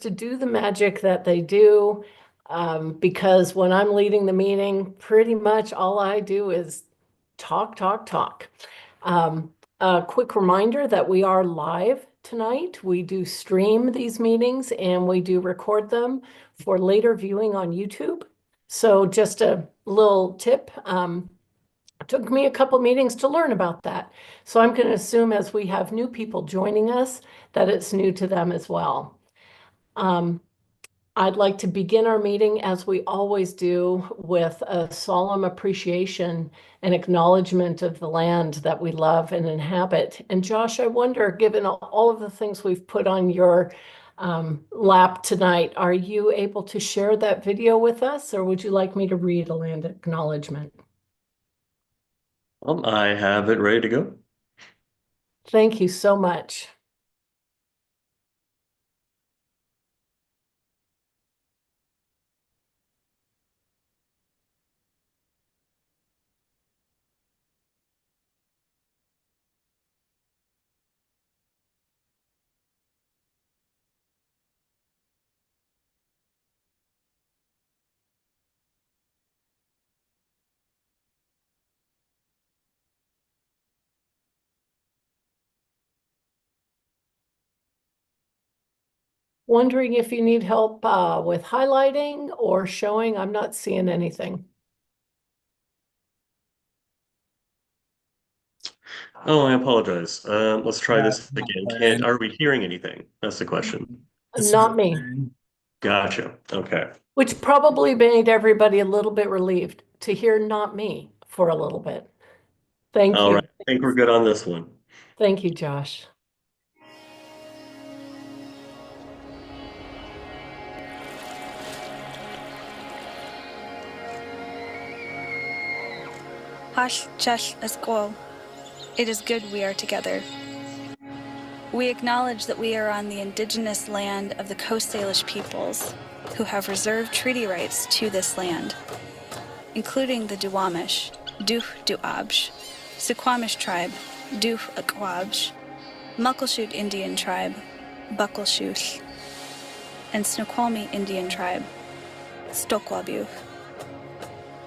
to do the magic that they do, because when I'm leading the meeting, pretty much all I do is talk, talk, talk. A quick reminder that we are live tonight. We do stream these meetings and we do record them for later viewing on YouTube. So just a little tip. It took me a couple meetings to learn about that. So I'm going to assume as we have new people joining us that it's new to them as well. I'd like to begin our meeting, as we always do, with a solemn appreciation and acknowledgement of the land that we love and inhabit. And Josh, I wonder, given all of the things we've put on your lap tonight, are you able to share that video with us, or would you like me to read a land acknowledgement? I have it ready to go. Thank you so much. Wondering if you need help with highlighting or showing. I'm not seeing anything. Oh, I apologize. Let's try this again. Are we hearing anything? That's the question. Not me, Gotcha. Okay. which probably made everybody a little bit relieved to hear not me for a little bit. Thank All you. right. I think we're good on this one. Thank you, Josh. Hash Chesh Eskol. It is good we are together. We acknowledge that we are on the indigenous land of the Coast Salish peoples, who have reserved treaty rights to this land, including the Duwamish, Duh Duabj, Suquamish tribe, Duh Akwabj, Muckleshoot Indian tribe, Buckleshoot, and Snoqualmie Indian tribe, Stokwabuh.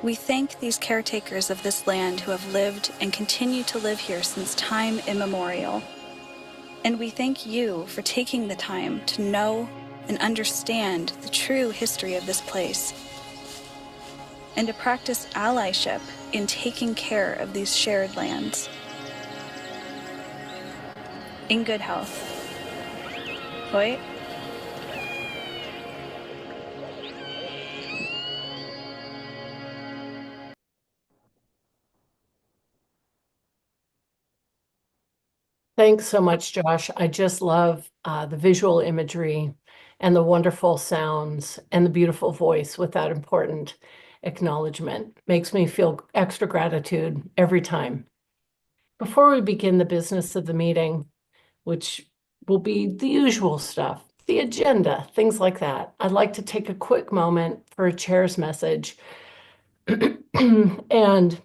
We thank these caretakers of this land who have lived and continue to live here since time immemorial. And we thank you for taking the time to know and understand the true history of this place, and to practice allyship in taking care of these shared lands. In good health. Hoi. Thanks so much, Josh. I just love the visual imagery and the wonderful sounds and the beautiful voice with that important acknowledgement. Makes me feel extra gratitude every time. Before we begin the business of the meeting, which will be the usual stuff, the agenda, things like that, I'd like to take a quick moment for a chair's message. And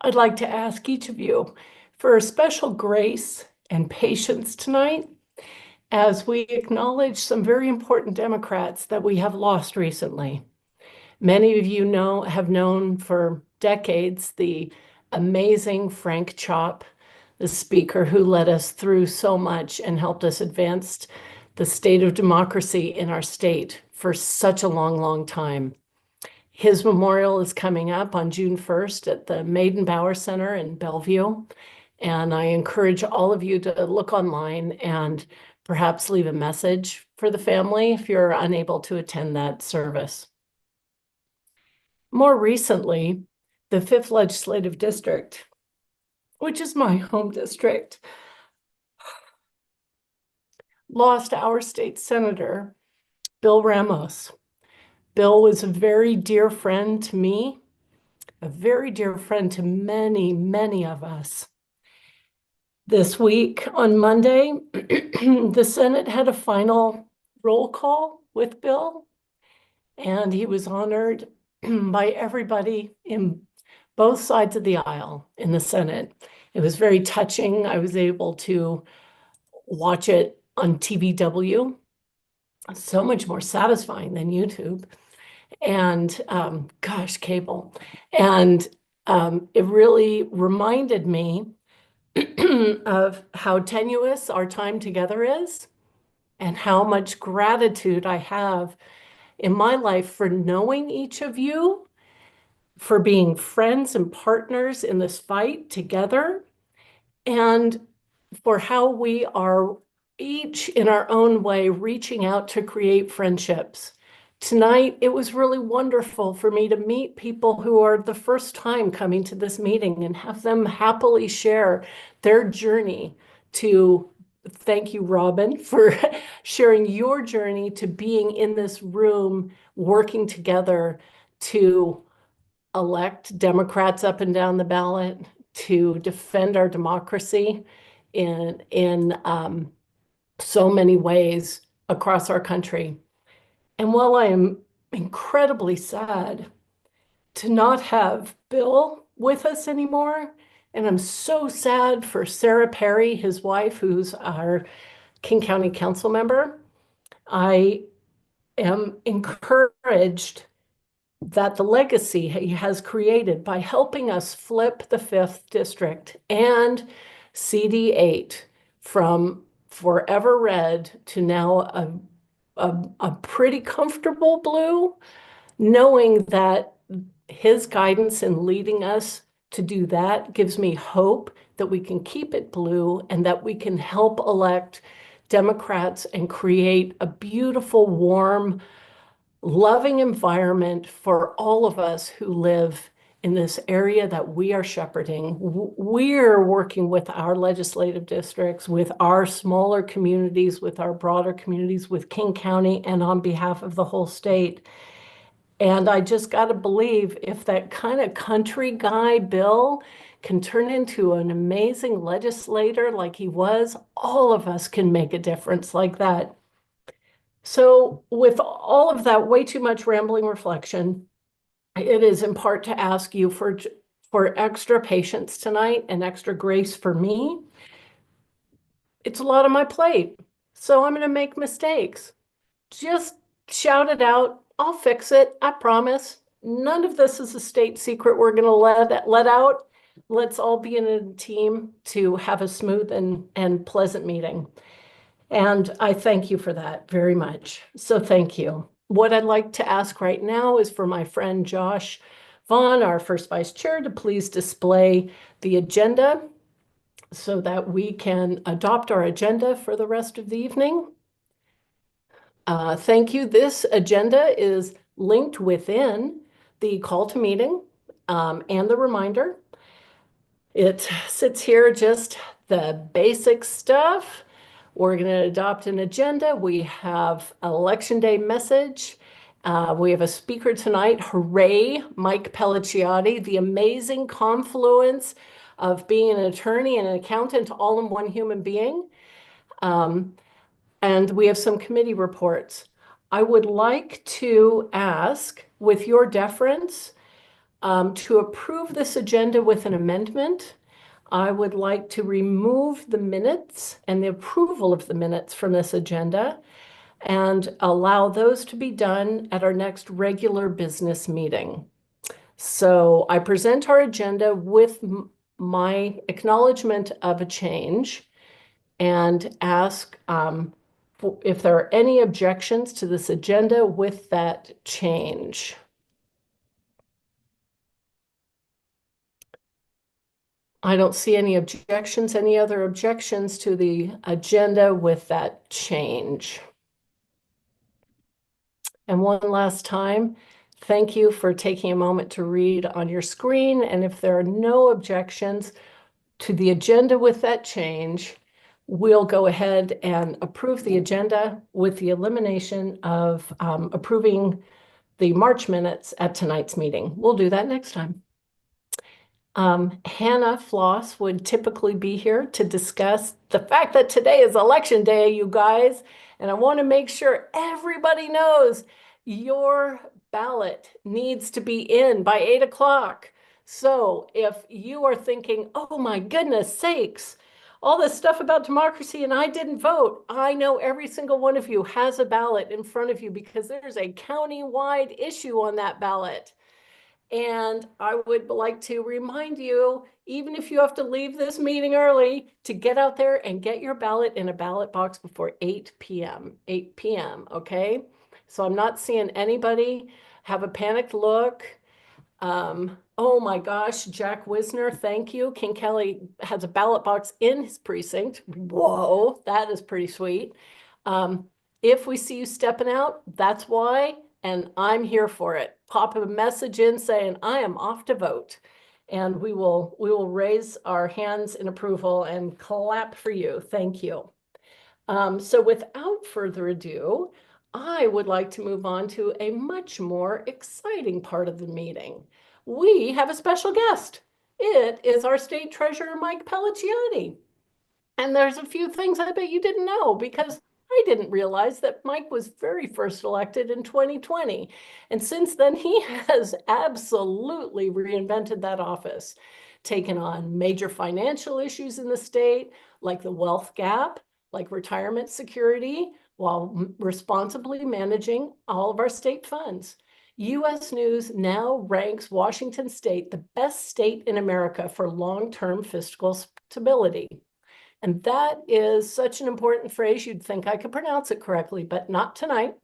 I'd like to ask each of you for a special grace and patience tonight as we acknowledge some very important Democrats that we have lost recently. Many of you have known for decades the amazing Frank Chop, the speaker who led us through so much and helped us advance the state of democracy in our state for such a long, long time. His memorial is coming up on June 1st at the Maiden Bauer Center in Bellevue. And I encourage all of you to look online and perhaps leave a message for the family if you're unable to attend that service. More recently, the 5th Legislative District, which is my home district, lost our state senator, Bill Ramos. Bill was a very dear friend to me, a very dear friend to many, many of us. This week on Monday, the Senate had a final roll call with Bill, and he was honored by everybody in both sides of the aisle in the Senate. It was very touching. I was able to watch it on TVW. so much more satisfying than YouTube. And gosh, cable. And it really reminded me of how tenuous our time together is and how much gratitude I have in my life for knowing each of you, for being friends and partners in this fight together, and for how we are each in our own way reaching out to create friendships. Tonight, it was really wonderful for me to meet people who are the first time coming to this meeting and have them happily share their journey to, thank you, Robin, for sharing your journey to being in this room, working together to elect Democrats up and down the ballot, to defend our democracy in so many ways across our country. And while I am incredibly sad to not have Bill with us anymore, and I'm so sad for Sarah Perry, his wife, who's our King County Council member, I am encouraged that the legacy he has created by helping us flip the 5th district and CD8 from forever red to now a pretty comfortable blue, knowing that his guidance in leading us to do that gives me hope that we can keep it blue and that we can help elect Democrats and create a beautiful, warm, loving environment for all of us who live in this area that we are shepherding. We're working with our legislative districts, with our smaller communities, with our broader communities, with King County, and on behalf of the whole state. And I just got to believe if that kind of country guy, Bill, can turn into an amazing legislator like he was, all of us can make a difference like that. So with all of that way too much rambling reflection, it is in part to ask you for extra patience tonight and extra grace for me. It's a lot on my plate, so I'm going to make mistakes. Just shout it out. I'll fix it. I promise. None of this is a state secret we're going to let out. Let's all be in a team to have a smooth and pleasant meeting. And I thank you for that very much. So thank you. What I'd like to ask right now is for my friend Josh Vaughn, our first vice chair, to please display the agenda so that we can adopt our agenda for the rest of the evening. Thank you. This agenda is linked within the call to meeting and the reminder. It sits here, just the basic stuff. We're going to adopt an agenda. We have an election day message. We have a speaker tonight. Hooray, Mike Pelliciotti, the amazing confluence of being an attorney and an accountant all in one human being. And we have some committee reports. I would like to ask, with your deference, to approve this agenda with an amendment. I would like to remove the minutes and the approval of the minutes from this agenda and allow those to be done at our next regular business meeting. So I present our agenda with my acknowledgement of a change and ask if there are any objections to this agenda with that change. I don't see any objections. Any other objections to the agenda with that change? And one last time, thank you for taking a moment to read on your screen. And if there are no objections to the agenda with that change, we'll go ahead and approve the agenda with the elimination of approving the March minutes at tonight's meeting. We'll do that next time. Hannah Floss would typically be here to discuss the fact that today is election day, you guys, and I want to make sure everybody knows your ballot needs to be in by 8 o'clock. So if you are thinking, oh my goodness sakes, all this stuff about democracy and I didn't vote. I know every single one of you has a ballot in front of you because there's a county-wide issue on that ballot. And I would like to remind you, even if you have to leave this meeting early, to get out there and get your ballot in a ballot box before 8 p.m. 8 p.m., okay? So I'm not seeing anybody have a panicked look. Oh my gosh, Jack Wisner, thank you. King Kelly has a ballot box in his precinct. Whoa, that is pretty sweet. If we see you stepping out, that's why, and I'm here for it. Pop a message in saying, I am off to vote. And we will raise our hands in approval and clap for you. Thank you. So without further ado, I would like to move on to a much more exciting part of the meeting. We have a special guest. It is our state treasurer, Mike Pelliciotti. And there's a few things I bet you didn't know because I didn't realize that Mike was very first elected in 2020. And since then, he has absolutely reinvented that office, taken on major financial issues in the state, like the wealth gap, like retirement security, while responsibly managing all of our state funds. U.S. News now ranks Washington State the best state in America for long-term fiscal stability. And that is such an important phrase, you'd think I could pronounce it correctly, but not tonight.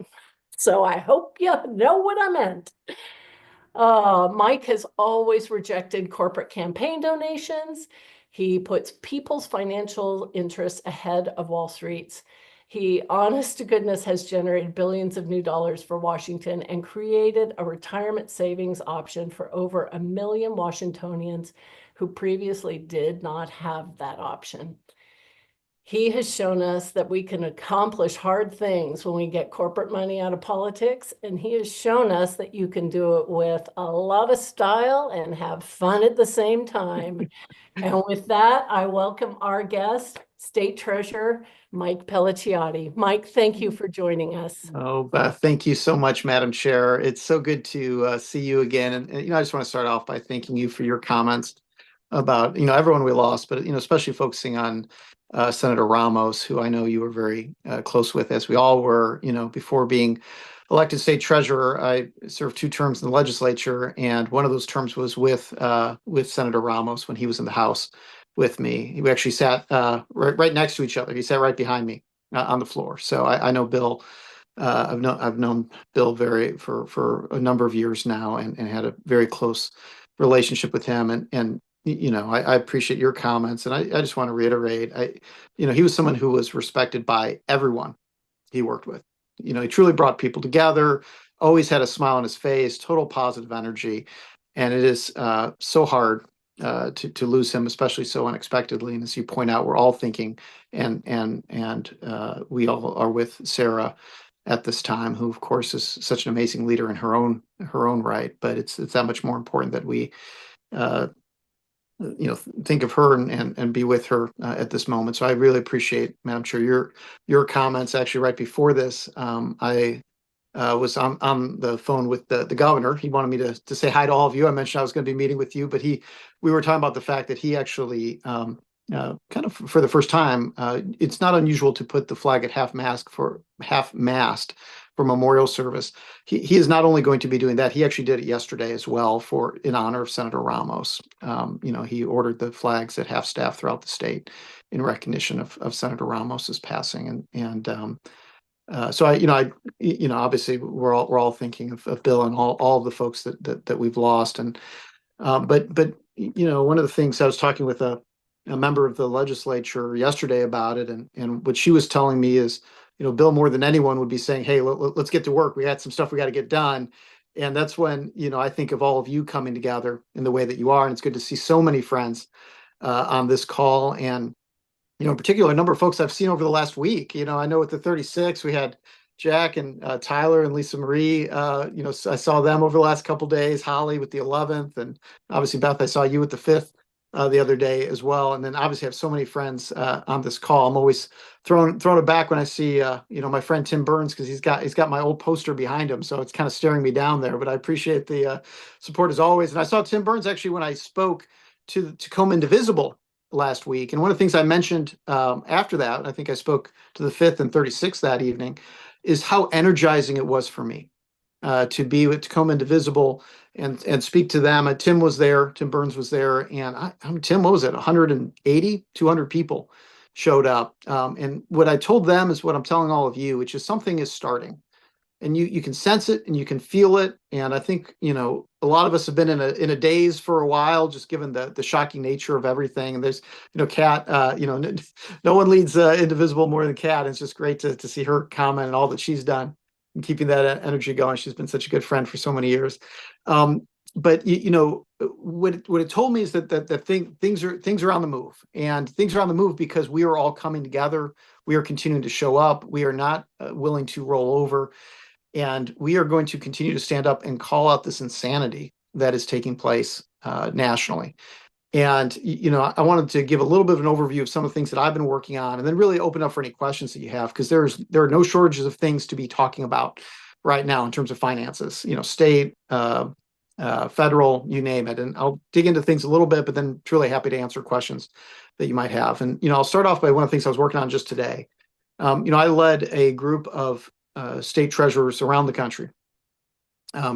So I hope you know what I meant. Mike has always rejected corporate campaign donations. He puts people's financial interests ahead of Wall Street's. He, honest to goodness, has generated billions of new dollars for Washington and created a retirement savings option for over 1 million Washingtonians who previously did not have that option. He has shown us that we can accomplish hard things when we get corporate money out of politics, and he has shown us that you can do it with a lot of style and have fun at the same time. And with that, I welcome our guest, State Treasurer Mike Pelliciotti. Mike, thank you for joining us. Oh, thank you so much, Madam Chair. It's so good to see you again. And I just want to start off by thanking you for your comments about, everyone we lost, but, especially focusing on Senator Ramos, who I know you were very close with, as we all were, before being elected state treasurer. I served 2 terms in the legislature, and one of those terms was with Senator Ramos when he was in the House with me. We actually sat right next to each other. He sat right behind me on the floor. So I know Bill. I've known Bill for a number of years now, and had a very close relationship with him. And I appreciate your comments, and I just want to reiterate, he was someone who was respected by everyone he worked with. He truly brought people together, always had a smile on his face, total positive energy. And it is so hard to lose him, especially so unexpectedly. And as you point out, we're all thinking, and we all are with Sarah at this time, who of course is such an amazing leader in her own right. But it's that much more important that we think of her and be with her at this moment. So I really appreciate, Madam Chair, your comments. Actually, right before this, I was on the phone with the governor. He wanted me to say hi to all of you. I mentioned I was going to be meeting with you, but we were talking about the fact that he actually kind of for the first time, it's not unusual to put the flag at half-mast for memorial service. He is not only going to be doing that, he actually did it yesterday as well in honor of Senator Ramos. He ordered the flags at half-staff throughout the state in recognition of Senator Ramos's passing. So obviously we're all thinking of Bill and all of the folks that we've lost. And but one of the things, I was talking with a member of the legislature yesterday about it, and what she was telling me is, Bill more than anyone would be saying, hey, let's get to work. We had some stuff we got to get done. And that's when, I think of all of you coming together in the way that you are. And it's good to see so many friends on this call. And, in particular, a number of folks I've seen over the last week. I know with the 36, we had Jack and Tyler and Lisa Marie. I saw them over the last couple of days, Holly with the 11th. And obviously, Beth, I saw you with the 5th. The other day as well. And then obviously I have so many friends on this call. I'm always thrown it back when I see my friend Tim Burns, because he's got my old poster behind him, so it's kind of staring me down there. But I appreciate the support as always. And I saw Tim Burns actually when I spoke to Tacoma Indivisible last week. And one of the things I mentioned after that, and I think I spoke to the 5th and 36th that evening, is how energizing it was for me to be with Tacoma Indivisible and speak to them. Tim was there, Tim Burns was there, and Tim, what was it, 180, 200 people showed up. And what I told them is what I'm telling all of you, which is something is starting. And you can sense it and you can feel it. And I think, you know, a lot of us have been in a daze for a while, just given the shocking nature of everything. And there's, you know, Kat, no one leads Indivisible more than Kat. It's just great to see her comment and all that she's done and keeping that energy going. She's been such a good friend for so many years. But you know, what it told me is that things are on the move, and things are on the move because we are all coming together. We are continuing to show up. We are not willing to roll over. And we are going to continue to stand up and call out this insanity that is taking place nationally. And, you know, I wanted to give a little bit of an overview of some of the things that I've been working on, and then really open up for any questions that you have, because there are no shortages of things to be talking about right now in terms of finances, you know, state, federal, you name it. And I'll dig into things a little bit, but then truly happy to answer questions that you might have. And, you know, I'll start off by one of the things I was working on just today. You know, I led a group of state treasurers around the country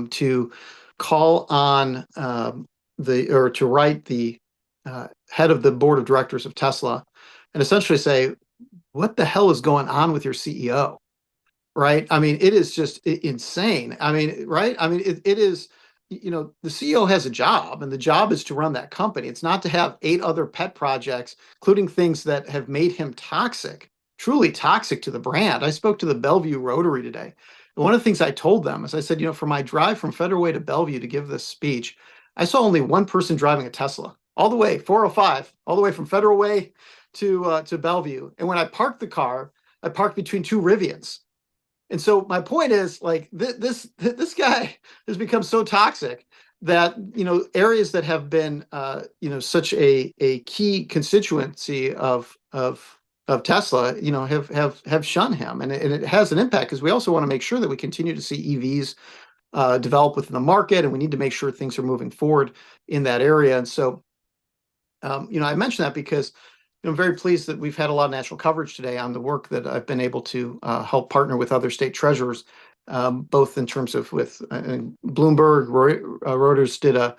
to call on to write the head of the board of directors of Tesla and essentially say, what the hell is going on with your CEO? Right? I mean, it is just insane. I mean, right? I mean, it is, you know, the CEO has a job, and the job is to run that company. It's not to have 8 other pet projects, including things that have made him toxic, truly toxic to the brand. I spoke to the Bellevue Rotary today. And one of the things I told them is I said, you know, for my drive from Federal Way to Bellevue to give this speech, I saw only one person driving a Tesla all the way, 405, all the way from Federal Way to Bellevue. And when I parked the car, I parked between 2 Rivians. And so my point is, like, this guy has become so toxic that, you know, areas that have been, you know, such a key constituency of Tesla, you know, have shunned him, and it has an impact, because we also want to make sure that we continue to see EVs develop within the market, and we need to make sure things are moving forward in that area. And so, you know, I mention that because I'm very pleased that we've had a lot of national coverage today on the work that I've been able to help partner with other state treasurers, both in terms of with Bloomberg. Reuters did a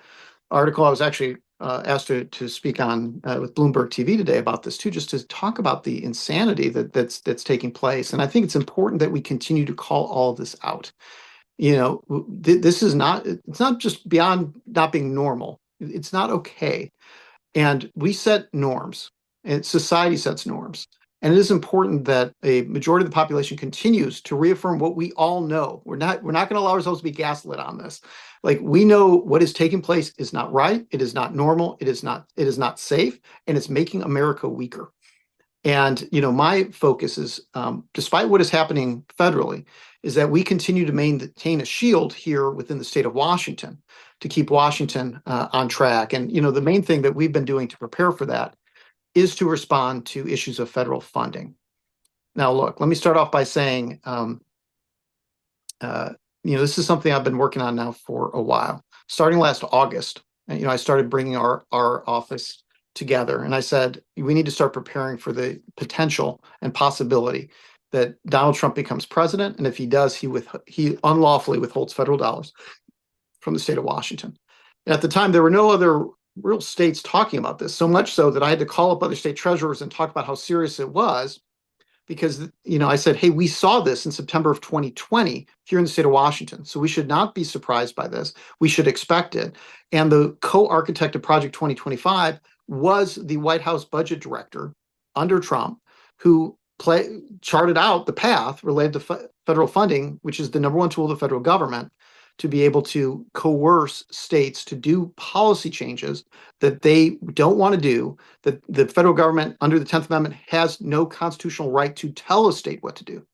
article. I was actually asked to speak on with Bloomberg TV today about this too, just to talk about the insanity that's taking place. And I think it's important that we continue to call all of this out. You know, this is not, it's not just beyond not being normal. It's not okay. And we set norms, and society sets norms. And it is important that a majority of the population continues to reaffirm what we all know. We're not going to allow ourselves to be gaslit on this. Like, we know what is taking place is not right. It is not normal. It is not safe, and it's making America weaker. And, you know, my focus is, despite what is happening federally, is that we continue to maintain a shield here within the state of Washington to keep Washington on track. And, you know, the main thing that we've been doing to prepare for that is to respond to issues of federal funding. Now, look, let me start off by saying, you know, this is something I've been working on now for a while. Starting last August, you know, I started bringing our office together, and I said, we need to start preparing for the potential and possibility that Donald Trump becomes president. And if he does, he unlawfully withholds federal dollars from the state of Washington. And at the time, there were no other real states talking about this, so much so that I had to call up other state treasurers and talk about how serious it was, because, you know, I said, hey, we saw this in September of 2020 here in the state of Washington, so we should not be surprised by this. We should expect it. And the co-architect of Project 2025 was the White House budget director under Trump, who charted out the path related to federal funding, which is the number one tool of the federal government, to be able to coerce states to do policy changes that they don't want to do, that the federal government under the 10th Amendment has no constitutional right to tell a state what to do.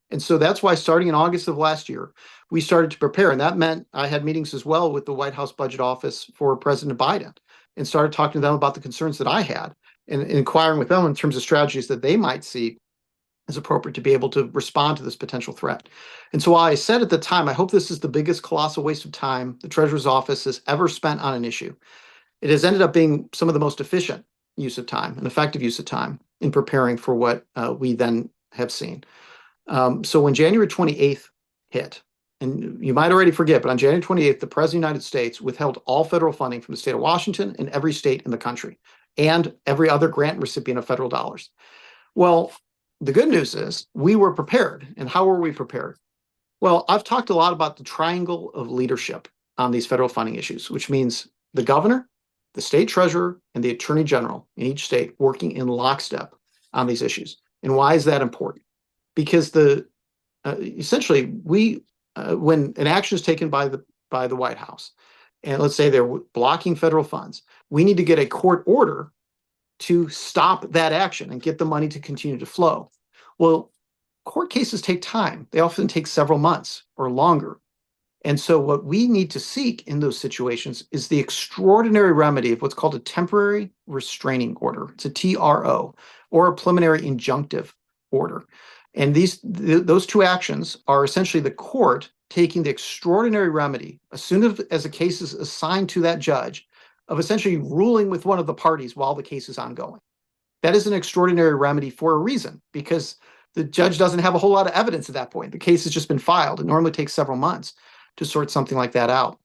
And so that's why, starting in August of last year, we started to prepare. And that meant I had meetings as well with the White House Budget Office for President Biden, and started talking to them about the concerns that I had, and inquiring with them in terms of strategies that they might see as appropriate to be able to respond to this potential threat. And so while I said at the time, I hope this is the biggest colossal waste of time the Treasurer's Office has ever spent on an issue, it has ended up being some of the most efficient use of time, an effective use of time in preparing for what we then have seen. So when January 28th hit, and you might already forget, but on January 28th, the President of the United States withheld all federal funding from the state of Washington and every state in the country, and every other grant recipient of federal dollars. Well, the good news is we were prepared. And how were we prepared? Well, I've talked a lot about the triangle of leadership on these federal funding issues, which means the governor, the state treasurer, and the attorney general in each state working in lockstep on these issues. And why is that important? Because essentially when an action is taken by the White House, and let's say they're blocking federal funds, we need to get a court order to stop that action and get the money to continue to flow. Well, court cases take time. They often take several months or longer. And so what we need to seek in those situations is the extraordinary remedy of what's called a temporary restraining order. It's a TRO, or a preliminary injunctive order. And those two actions are essentially the court taking the extraordinary remedy as soon as a case is assigned to that judge of essentially ruling with one of the parties while the case is ongoing. That is an extraordinary remedy for a reason, because the judge doesn't have a whole lot of evidence at that point. The case has just been filed. It normally takes several months to sort something like that out.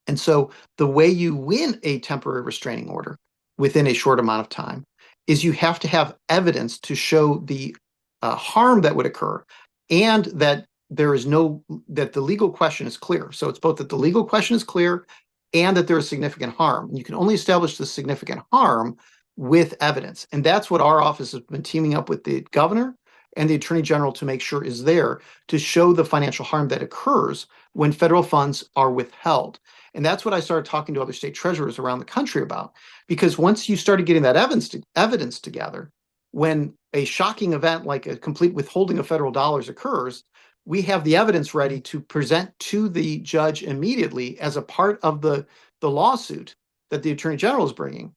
And so the way you win a temporary restraining order within a short amount of time is you have to have evidence to show the harm that would occur, and that that the legal question is clear. So it's both that the legal question is clear and that there is significant harm. You can only establish the significant harm with evidence. And that's what our office has been teaming up with the governor and the attorney general to make sure is there to show the financial harm that occurs when federal funds are withheld. And that's what I started talking to other state treasurers around the country about, because once you started getting that evidence together, when a shocking event like a complete withholding of federal dollars occurs, we have the evidence ready to present to the judge immediately as a part of the lawsuit that the attorney general is bringing,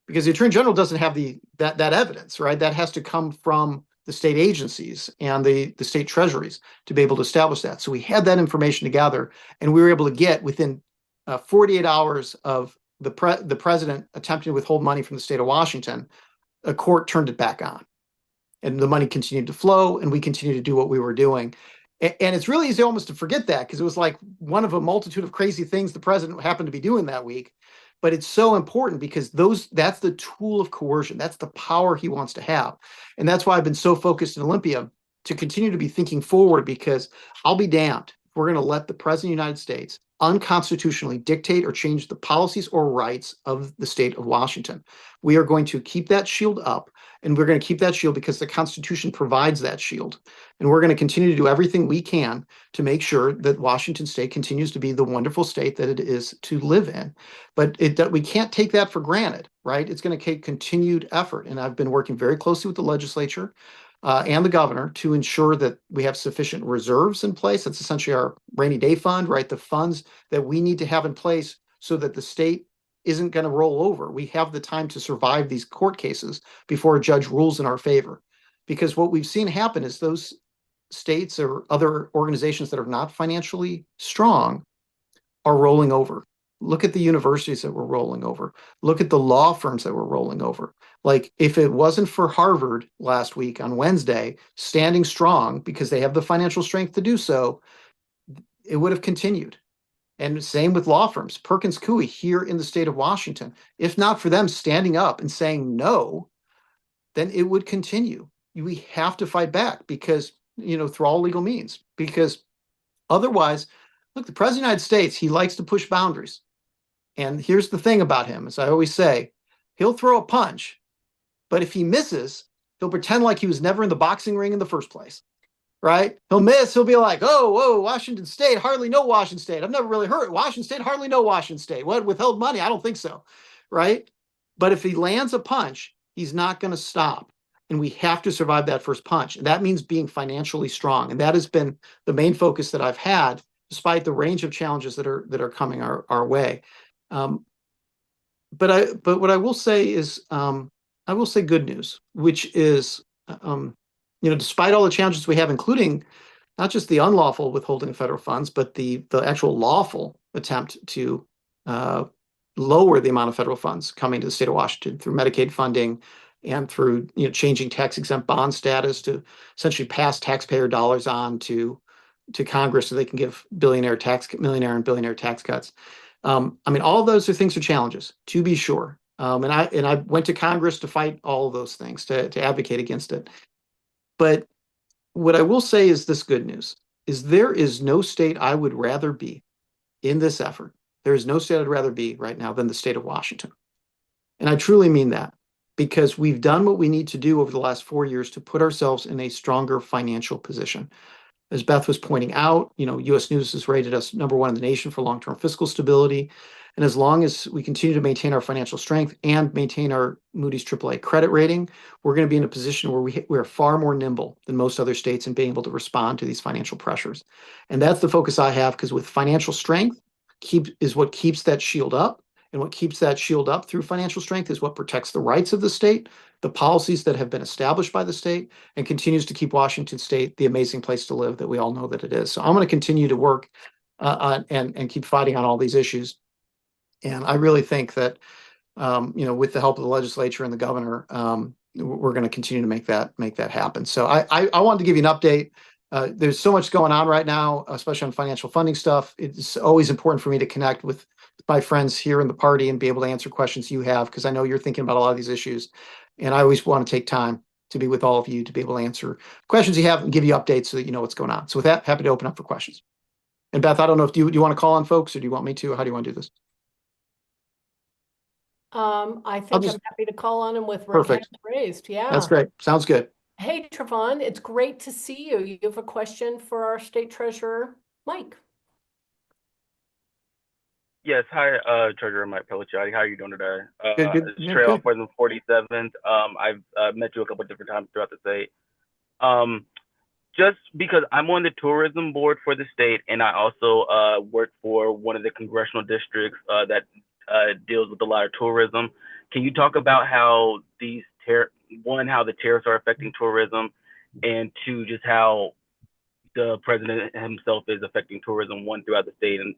because the attorney general doesn't have that evidence, right? That has to come from the state agencies and the state treasuries to be able to establish that. So we had that information together, and we were able to get within 48 hours of the president attempting to withhold money from the state of Washington, a court turned it back on, and the money continued to flow, and we continued to do what we were doing. And it's really easy almost to forget that, because it was like one of a multitude of crazy things the president happened to be doing that week. But it's so important because that's the tool of coercion. That's the power he wants to have. And that's why I've been so focused in Olympia to continue to be thinking forward, because I'll be damned if we're going to let the president of the United States unconstitutionally dictate or change the policies or rights of the state of Washington. We are going to keep that shield up, and we're going to keep that shield because the Constitution provides that shield. And we're going to continue to do everything we can to make sure that Washington state continues to be the wonderful state that it is to live in. But we can't take that for granted, right? It's going to take continued effort. And I've been working very closely with the legislature and the governor to ensure that we have sufficient reserves in place. That's essentially our rainy day fund, right? The funds that we need to have in place so that the state isn't going to roll over. We have the time to survive these court cases before a judge rules in our favor. Because what we've seen happen is those states or other organizations that are not financially strong are rolling over. Look at the universities that were rolling over. Look at the law firms that were rolling over. Like, if it wasn't for Harvard last week on Wednesday standing strong because they have the financial strength to do so, it would have continued. And same with law firms. Perkins Coie here in the state of Washington. If not for them standing up and saying no, then it would continue. We have to fight back, because, through all legal means, because otherwise, look, the president of the United States, he likes to push boundaries. And here's the thing about him, as I always say, he'll throw a punch, but if he misses, he'll pretend like he was never in the boxing ring in the first place, right? He'll miss, he'll be like, oh, Washington State, hardly know Washington State. I've never really heard Washington State, hardly know Washington State. What, withheld money? I don't think so, right? But if he lands a punch, he's not going to stop. And we have to survive that first punch. And that means being financially strong. And that has been the main focus that I've had, despite the range of challenges that are coming our way. But what I will say is, I will say good news, which is, despite all the challenges we have, including not just the unlawful withholding of federal funds, but the actual lawful attempt to lower the amount of federal funds coming to the state of Washington through Medicaid funding and through changing tax-exempt bond status to essentially pass taxpayer dollars on to Congress so they can give millionaire and billionaire tax cuts. I mean, all of those things are challenges, to be sure. And I went to Congress to fight all of those things, to advocate against it. But what I will say is this good news, is there is no state I would rather be in this effort. There is no state I'd rather be right now than the state of Washington. And I truly mean that, because we've done what we need to do over the last 4 years to put ourselves in a stronger financial position. As Beth was pointing out, U.S. News has rated us #1 in the nation for long-term fiscal stability. And as long as we continue to maintain our financial strength and maintain our Moody's AAA credit rating, we're going to be in a position where we're far more nimble than most other states in being able to respond to these financial pressures. And that's the focus I have, because with financial strength is what keeps that shield up. And what keeps that shield up through financial strength is what protects the rights of the state, the policies that have been established by the state, and continues to keep Washington State the amazing place to live that we all know that it is. So I'm going to continue to work and keep fighting on all these issues. And I really think that, with the help of the legislature and the governor, we're going to continue to make that happen. So I wanted to give you an update. There's so much going on right now, especially on financial funding stuff. It's always important for me to connect with my friends here in the party and be able to answer questions you have, because I know you're thinking about a lot of these issues. And I always want to take time to be with all of you to be able to answer questions you have and give you updates so that you know what's going on. So with that, happy to open up for questions. And Beth, I don't know if do you want to call on folks, or do you want me to? How do you want to do this? I think I'm happy to call on him with Perfect. hands raised. Yeah. That's great. Sounds good. Hey, Trevon, it's great to see you. You have a question for our state treasurer, Mike. Yes, hi, Treasurer Mike Pelliciotti. How are you doing today? Good. It's Trey off for the 47th. I've met you a couple of different times throughout the state. Just because I'm on the tourism board for the state, and I also work for one of the congressional districts that deals with a lot of tourism. Can you talk about how these how the tariffs are affecting tourism, and two, just how the president himself is affecting tourism, one, throughout the state, and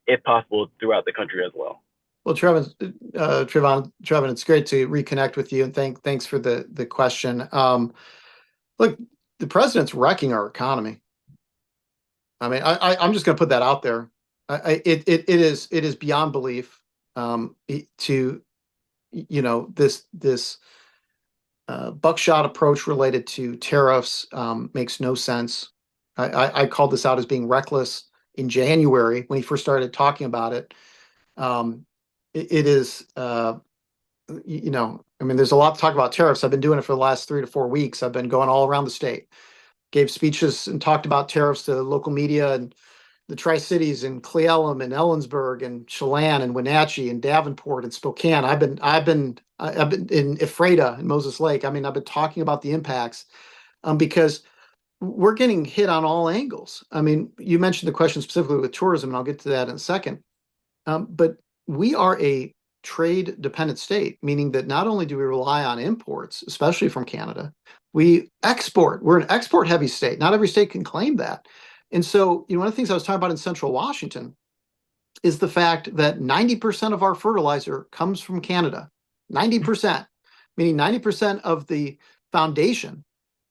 if possible, throughout the country as well? Well, Trevon, it's great to reconnect with you, and thanks for the question. Look, the president's wrecking our economy. I mean, I'm just going to put that out there. It is beyond belief. This buckshot approach related to tariffs makes no sense. I called this out as being reckless in January when he first started talking about it. It is, I mean, there's a lot to talk about tariffs. I've been doing it for the last 3 to 4 weeks. I've been going all around the state, gave speeches and talked about tariffs to local media and the Tri-Cities and Cle Elum and Ellensburg and Chelan and Wenatchee and Davenport and Spokane. I've been in Ephrata and Moses Lake. I mean, I've been talking about the impacts because we're getting hit on all angles. I mean, you mentioned the question specifically with tourism, and I'll get to that in a second. But we are a trade-dependent state, meaning that not only do we rely on imports, especially from Canada, we export. We're an export-heavy state. Not every state can claim that. And so, one of the things I was talking about in Central Washington is the fact that 90% of our fertilizer comes from Canada. 90%, meaning 90% of the foundation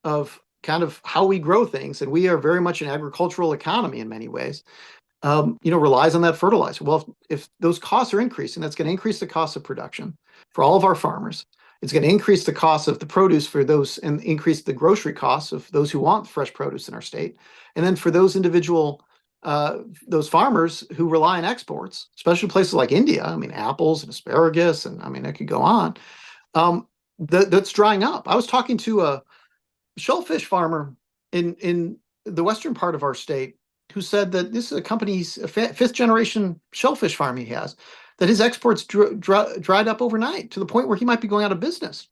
of kind of how we grow things, and we are very much an agricultural economy in many ways, relies on that fertilizer. Well, if those costs are increasing, that's going to increase the cost of production for all of our farmers. It's going to increase the cost of the produce for those, and increase the grocery costs of those who want fresh produce in our state. And then for those individual, those farmers who rely on exports, especially places like India, I mean, apples and asparagus, and I mean, I could go on, that's drying up. I was talking to a shellfish farmer in the western part of our state who said that this is a company's fifth generation shellfish farm he has, that his exports dried up overnight to the point where he might be going out of business.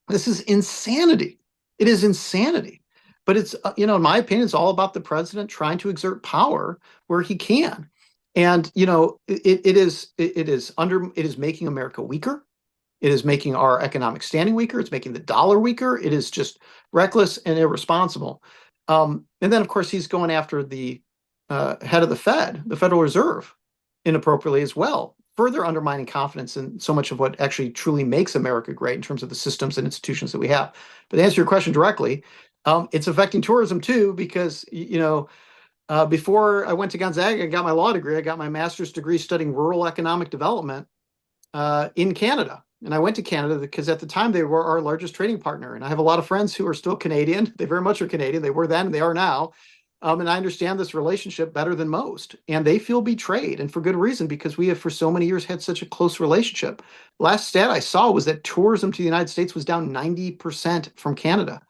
This is insanity. It is insanity. But it's, in my opinion, it's all about the president trying to exert power where he can. And, it is making America weaker. It is making our economic standing weaker. It's making the dollar weaker. It is just reckless and irresponsible. And then, of course, he's going after the head of the Fed, the Federal Reserve, inappropriately as well, further undermining confidence in so much of what actually truly makes America great in terms of the systems and institutions that we have. But to answer your question directly, it's affecting tourism too, because, before I went to Gonzaga and got my law degree, I got my master's degree studying rural economic development in Canada. And I went to Canada because at the time they were our largest trading partner. And I have a lot of friends who are still Canadian. They very much are Canadian. They were then, and they are now. And I understand this relationship better than most. And they feel betrayed, and for good reason, because we have for so many years had such a close relationship. Last stat I saw was that tourism to the United States was down 90% from Canada.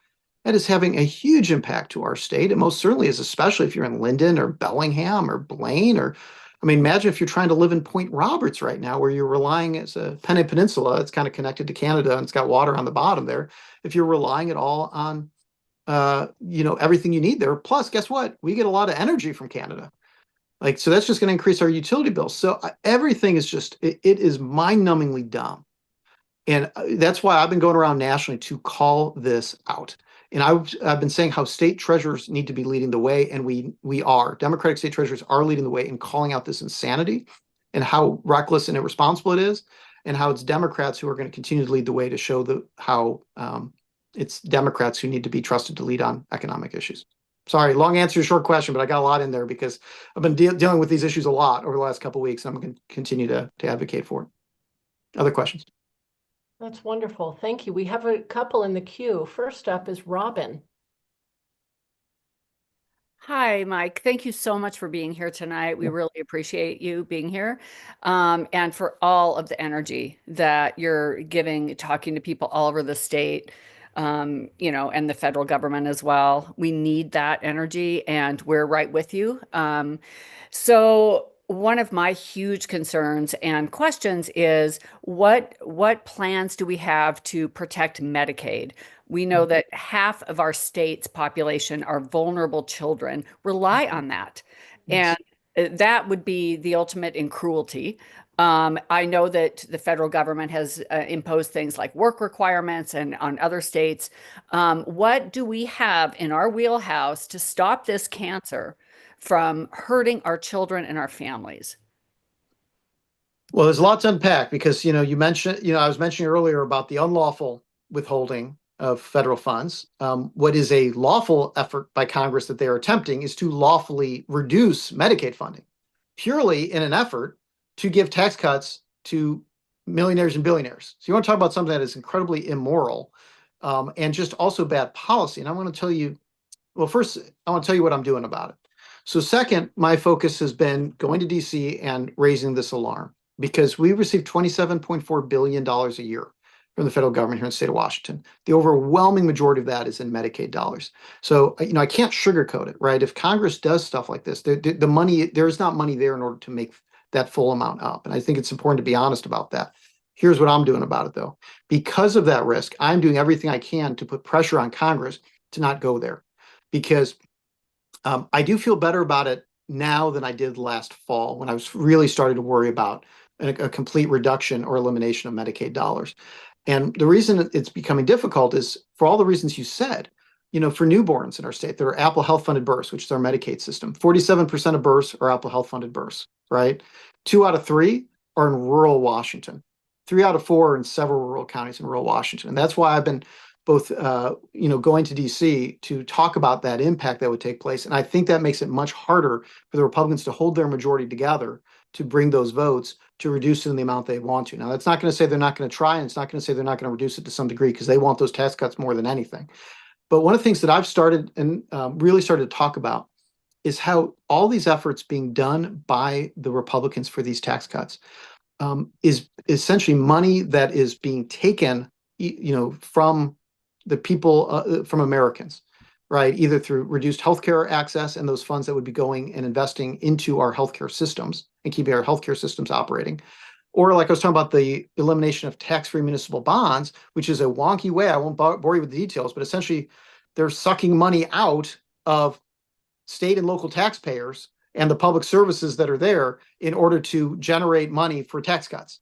That is having a huge impact to our state. It most certainly is, especially if you're in Linden or Bellingham or Blaine or, I mean, imagine if you're trying to live in Point Roberts right now, where you're relying as a Penn Peninsula, it's kind of connected to Canada and it's got water on the bottom there. If you're relying at all on, everything you need there. Plus, guess what? We get a lot of energy from Canada. Like, so that's just going to increase our utility bills. So everything is just, it is mind-numbingly dumb. And that's why I've been going around nationally to call this out. And I've been saying how state treasurers need to be leading the way, and we are. Democratic state treasurers are leading the way in calling out this insanity and how reckless and irresponsible it is, and how it's Democrats who are going to continue to lead the way to show how it's Democrats who need to be trusted to lead on economic issues. Sorry, long answer to short question, but I got a lot in there because I've been dealing with these issues a lot over the last couple of weeks, and I'm going to continue to advocate for it. Other questions? That's wonderful. Thank you. We have a couple in the queue. First up is Robin. Hi, Mike. Thank you so much for being here tonight. We really appreciate you being here, and for all of the energy that you're giving, talking to people all over the state, and the federal government as well. We need that energy, and we're right with you. So one of my huge concerns and questions is what plans do we have to protect Medicaid? We know that half of our state's population are vulnerable children, rely on that. Yes. And that would be the ultimate in cruelty. I know that the federal government has imposed things like work requirements and on other states. What do we have in our wheelhouse to stop this cancer from hurting our children and our families? Well, there's a lot to unpack because, you mentioned, I was mentioning earlier about the unlawful withholding of federal funds. What is a lawful effort by Congress that they are attempting is to lawfully reduce Medicaid funding, purely in an effort to give tax cuts to millionaires and billionaires. So you want to talk about something that is incredibly immoral, and just also bad policy. And I want to tell you, well, first, I want to tell you what I'm doing about it. So second, my focus has been going to DC and raising this alarm because we receive $27.4 billion a year from the federal government here in the state of Washington. The overwhelming majority of that is in Medicaid dollars. So, I can't sugarcoat it, right? If Congress does stuff like this, the money, there is not money there in order to make that full amount up. And I think it's important to be honest about that. Here's what I'm doing about it, though. Because of that risk, I'm doing everything I can to put pressure on Congress to not go there. Because I do feel better about it now than I did last fall when I was really starting to worry about a complete reduction or elimination of Medicaid dollars. And the reason it's becoming difficult is for all the reasons you said. For newborns in our state, there are Apple Health funded births, which is our Medicaid system. 47% of births are Apple Health funded births, right? 2 out of 3 are in rural Washington. 3 out of 4 are in several rural counties in rural Washington. And that's why I've been both, going to DC to talk about that impact that would take place. And I think that makes it much harder for the Republicans to hold their majority together to bring those votes to reduce it in the amount they want to. Now, that's not going to say they're not going to try, and it's not going to say they're not going to reduce it to some degree because they want those tax cuts more than anything. But one of the things that I've started and really started to talk about is how all these efforts being done by the Republicans for these tax cuts is essentially money that is being taken, from the people, from Americans, right? Either through reduced healthcare access and those funds that would be going and investing into our healthcare systems and keeping our healthcare systems operating. Or like I was talking about the elimination of tax-free municipal bonds, which is a wonky way. I won't bore you with the details, but essentially they're sucking money out of state and local taxpayers and the public services that are there in order to generate money for tax cuts.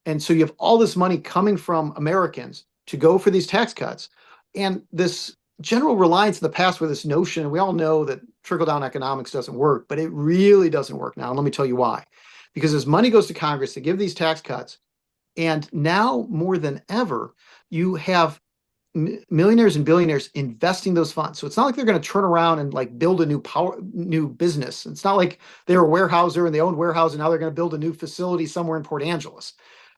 And so you have all this money coming from Americans to go for these tax cuts. And this general reliance in the past with this notion, and we all know that trickle-down economics doesn't work, but it really doesn't work now. And let me tell you why. because as money goes to Congress to give these tax cuts, and now more than ever, you have millionaires and billionaires investing those funds. So it's not like they're going to turn around and like build a new business. It's not like they're a warehouser and they own warehouse and now they're going to build a new facility somewhere in Port Angeles,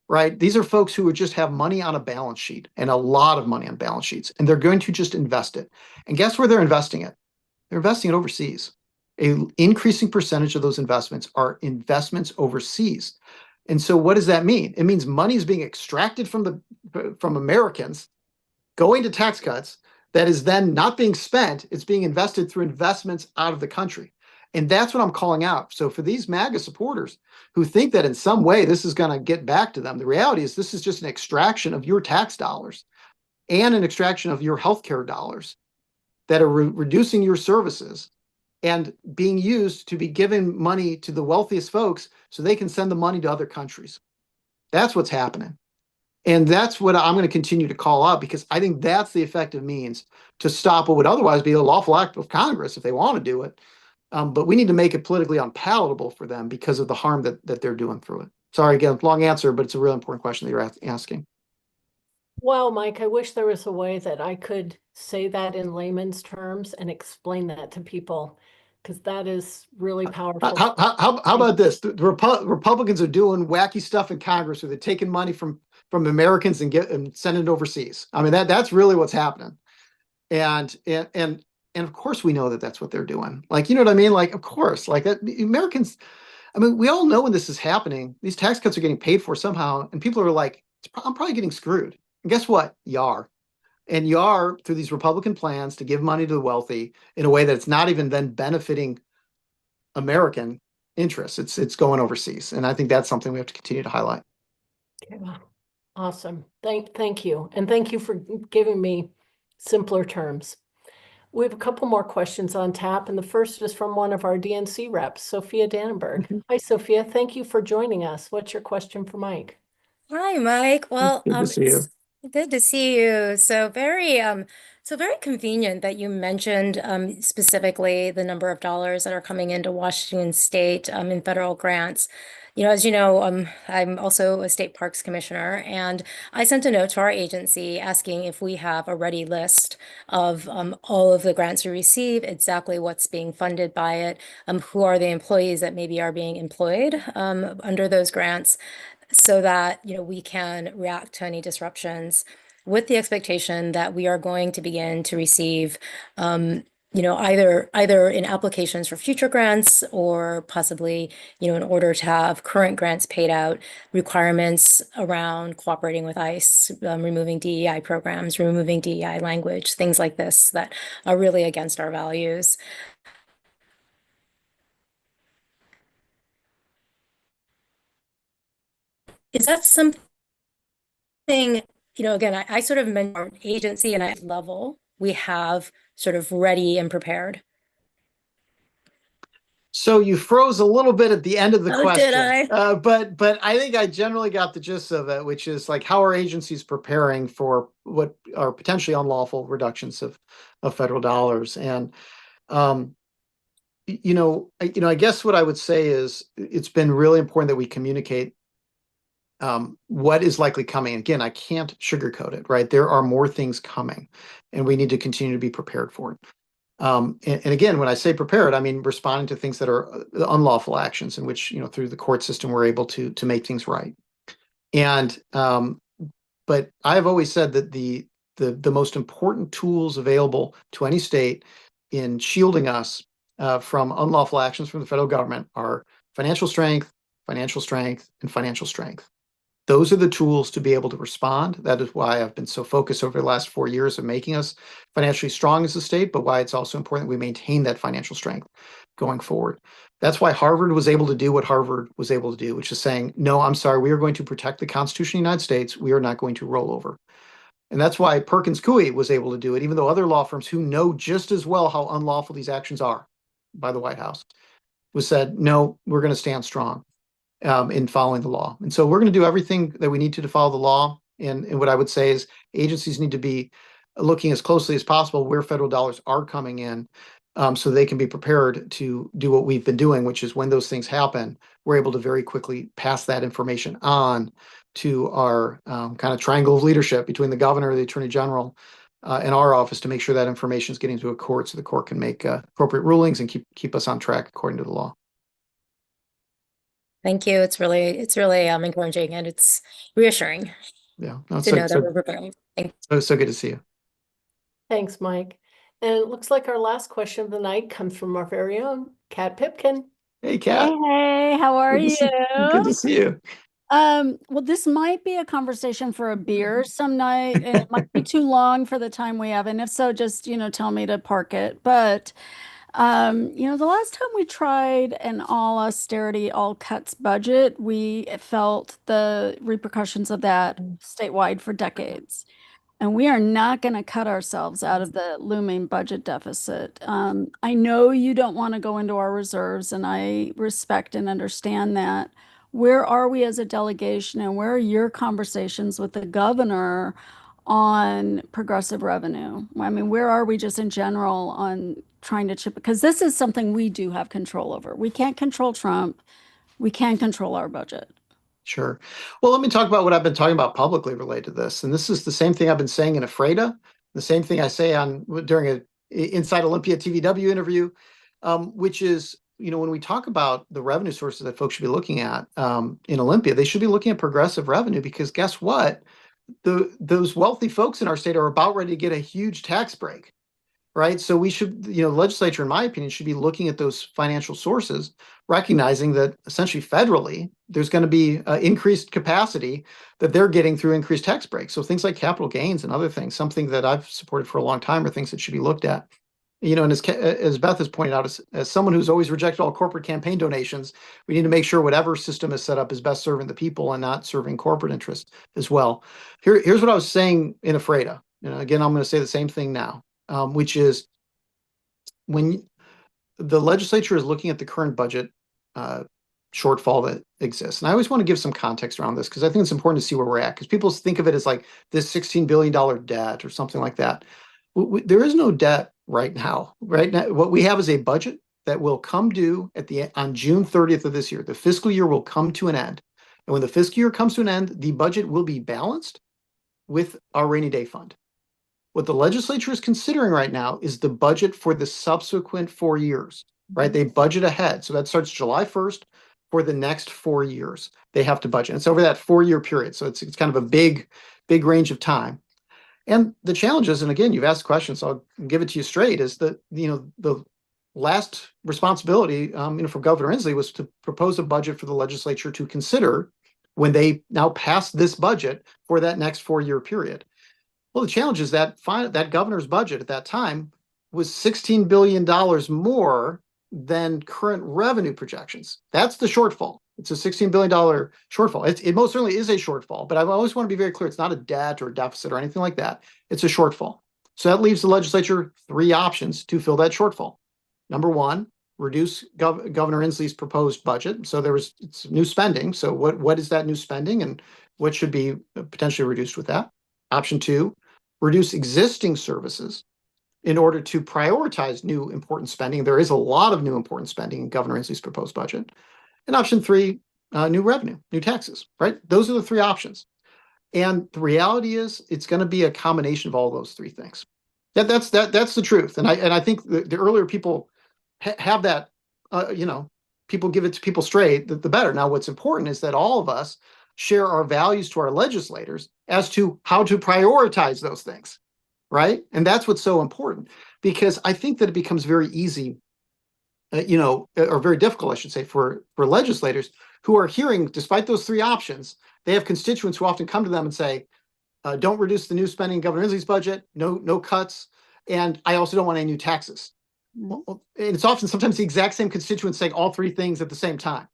right? These are folks who would just have money on a balance sheet, and a lot of money on balance sheets, and they're going to just invest it. And guess where they're investing it? They're investing it overseas. An increasing percentage of those investments are investments overseas. And so what does that mean? It means money is being extracted from Americans, going to tax cuts, that is then not being spent. It's being invested through investments out of the country. And that's what I'm calling out. So for these MAGA supporters who think that in some way this is going to get back to them, the reality is this is just an extraction of your tax dollars and an extraction of your healthcare dollars that are reducing your services and being used to be giving money to the wealthiest folks so they can send the money to other countries. That's what's happening. And that's what I'm going to continue to call out, because I think that's the effective means to stop what would otherwise be a lawful act of Congress if they want to do it. But we need to make it politically unpalatable for them because of the harm that they're doing through it. Sorry, again, long answer, but it's a really important question that you're asking. Wow, Mike, I wish there was a way that I could say that in layman's terms and explain that to people, because that is really powerful. How about this? The Republicans are doing wacky stuff in Congress where they're taking money from Americans and sending it overseas. I mean, that's really what's happening. And of course we know that that's what they're doing. Like, you know what I mean? Like, of course, like that Americans, I mean, we all know when this is happening, these tax cuts are getting paid for somehow. And people are like, I'm probably getting screwed. And guess what? You are. And you are through these Republican plans to give money to the wealthy in a way that's not even then benefiting American interests. It's going overseas. And I think that's something we have to continue to highlight. Okay, wow. Awesome. Thank you. And thank you for giving me simpler terms. We have a couple more questions on tap, and the first is from one of our DNC reps, Sophia Dannenberg. Hi, Sophia. Thank you for joining us. What's your question for Mike? Hi, Mike. Well, Good to see you. it's good to see you. So very convenient that you mentioned specifically the number of dollars that are coming into Washington State in federal grants. As you know, I'm also a state parks commissioner, and I sent a note to our agency asking if we have a ready list of all of the grants we receive, exactly what's being funded by it, who are the employees that maybe are being employed under those grants, so that we can react to any disruptions with the expectation that we are going to begin to receive either in applications for future grants, or possibly in order to have current grants paid out, requirements around cooperating with ICE, removing DEI programs, removing DEI language, things like this that are really against our values. Is that something, again, I sort of mentioned our agency and I level we have sort of ready and prepared? So you froze a little bit at the end of the question. Did I? But I think I generally got the gist of it, which is like, how are agencies preparing for what are potentially unlawful reductions of federal dollars? And I guess what I would say is it's been really important that we communicate what is likely coming. Again, I can't sugarcoat it, right? There are more things coming, and we need to continue to be prepared for it. And again, when I say prepared, I mean responding to things that are unlawful actions in which, through the court system, we're able to make things right. And but I've always said that the most important tools available to any state in shielding us from unlawful actions from the federal government are financial strength, financial strength, and financial strength. Those are the tools to be able to respond. That is why I've been so focused over the last 4 years of making us financially strong as a state, but why it's also important that we maintain that financial strength going forward. That's why Harvard was able to do what Harvard was able to do, which is saying, no, I'm sorry, we are going to protect the Constitution of the United States. We are not going to roll over. And that's why Perkins Coie was able to do it, even though other law firms who know just as well how unlawful these actions are by the White House was said, no, we're going to stand strong in following the law. And so we're going to do everything that we need to follow the law. And what I would say is agencies need to be looking as closely as possible where federal dollars are coming in so they can be prepared to do what we've been doing, which is when those things happen, we're able to very quickly pass that information on to our kind of triangle of leadership between the governor, the attorney general, and our office to make sure that information is getting to a court so the court can make appropriate rulings and keep us on track according to the law. Thank you. It's really encouraging, and it's reassuring Yeah, no, to know that we're preparing. so good to see you. Thanks, Mike. And it looks like our last question of the night comes from our very own Kat Pipkin. Hey, Kat. Hey, how are you? Good to see you. Well, this might be a conversation for a beer some night, and it might be too long for the time we have. And if so, just, tell me to park it. But, the last time we tried an all austerity, all cuts budget, we felt the repercussions of that statewide for decades. And we are not going to cut ourselves out of the looming budget deficit. I know you don't want to go into our reserves, and I respect and understand that. Where are we as a delegation, and where are your conversations with the governor on progressive revenue? I mean, where are we just in general on trying to chip? Because this is something we do have control over. We can't control Trump. We can control our budget. Sure. Well, let me talk about what I've been talking about publicly related to this. And this is the same thing I've been saying in AFREDA, the same thing I say during a Inside Olympia TVW interview, which is, when we talk about the revenue sources that folks should be looking at in Olympia, they should be looking at progressive revenue, because guess what? Those wealthy folks in our state are about ready to get a huge tax break. Right. So we should, the legislature, in my opinion, should be looking at those financial sources, recognizing that essentially federally, there's going to be increased capacity that they're getting through increased tax breaks. So things like capital gains and other things, something that I've supported for a long time, are things that should be looked at. And as Beth has pointed out, as someone who's always rejected all corporate campaign donations, we need to make sure whatever system is set up is best serving the people and not serving corporate interests as well. Here's what I was saying in AFREDA. Again, I'm going to say the same thing now. Which is, when the legislature is looking at the current budget shortfall that exists. And I always want to give some context around this, because I think it's important to see where we're at, because people think of it as like this $16 billion debt or something like that. There is no debt right now. Right now, what we have is a budget that will come due on June 30th of this year. The fiscal year will come to an end. And when the fiscal year comes to an end, the budget will be balanced with our rainy day fund. What the legislature is considering right now is the budget for the subsequent 4 years, right? They budget ahead. So that starts July 1st for the next 4 years. They have to budget. It's over that 4-year period. So it's kind of a big range of time. And the challenges, and again, you've asked questions, so I'll give it to you straight, is that, the last responsibility, for Governor Inslee was to propose a budget for the legislature to consider when they now pass this budget for that next 4-year period. Well, the challenge is that that governor's budget at that time was $16 billion more than current revenue projections. That's the shortfall. It's a $16 billion shortfall. It most certainly is a shortfall, but I always want to be very clear. It's not a debt or a deficit or anything like that. It's a shortfall. So that leaves the legislature 3 options to fill that shortfall. Number one, reduce Governor Inslee's proposed budget. So it's new spending. So what is that new spending, and what should be potentially reduced with that? Option 2, reduce existing services in order to prioritize new important spending. There is a lot of new important spending in Governor Inslee's proposed budget. And option 3, new revenue, new taxes, right? Those are the 3 options. And the reality is it's going to be a combination of all those 3 things. That's the truth. And I think the earlier people have that, people give it to people straight, the better. Now, what's important is that all of us share our values to our legislators as to how to prioritize those things, right? And that's what's so important, because I think that it becomes very easy, or very difficult, I should say, for legislators who are hearing, despite those 3 options, they have constituents who often come to them and say, don't reduce the new spending in Governor Inslee's budget, no cuts, and I also don't want any new taxes. Well, and it's often sometimes the exact same constituents saying all 3 things at the same time.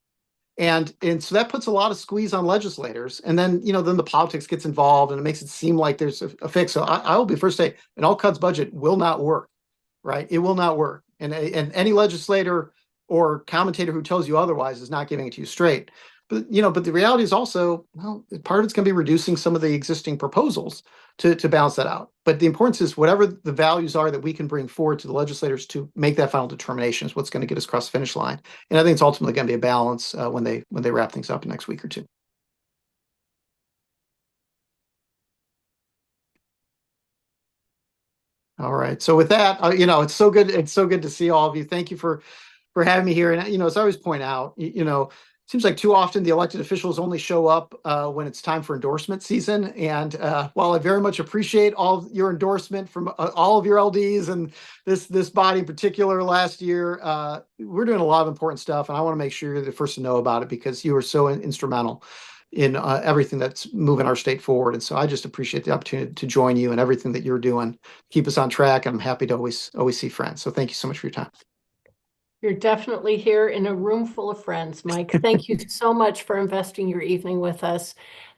And so that puts a lot of squeeze on legislators. And then, then the politics gets involved and it makes it seem like there's a fix. So I will be first to say an all cuts budget will not work, right? It will not work. And any legislator or commentator who tells you otherwise is not giving it to you straight. But but the reality is also, well, part of it's going to be reducing some of the existing proposals to balance that out. But the importance is whatever the values are that we can bring forward to the legislators to make that final determination is what's going to get us across the finish line. And I think it's ultimately going to be a balance when they wrap things up in the next week or two. All right. So with that, it's so good. It's so good to see all of you. Thank you for having me here. And as I always point out, it seems like too often the elected officials only show up when it's time for endorsement season. And while I very much appreciate all of your endorsement from all of your LDs and this body in particular last year, we're doing a lot of important stuff, and I want to make sure you're the first to know about it because you are so instrumental in everything that's moving our state forward. And so I just appreciate the opportunity to join you and everything that you're doing, keep us on track. And I'm happy to always see friends. So thank you so much for your time. You're definitely here in a room full of friends, Mike. Thank you so much for investing your evening with us.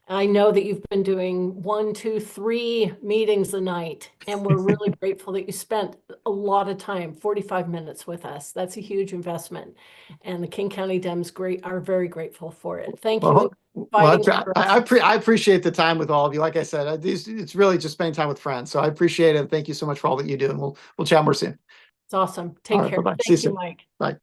I know that you've been doing 1, 2, 3 meetings a night, and we're really grateful that you spent a lot of time, 45 minutes with us. That's a huge investment. And the King County Dems are very grateful for it. Thank you. I appreciate the time with all of you. Like I said, it's really just spending time with friends. So I appreciate it. Thank you so much for all that you do. And we'll chat more soon. It's awesome. Take care. Bye-bye. Thank See you you, soon. Mike. Bye.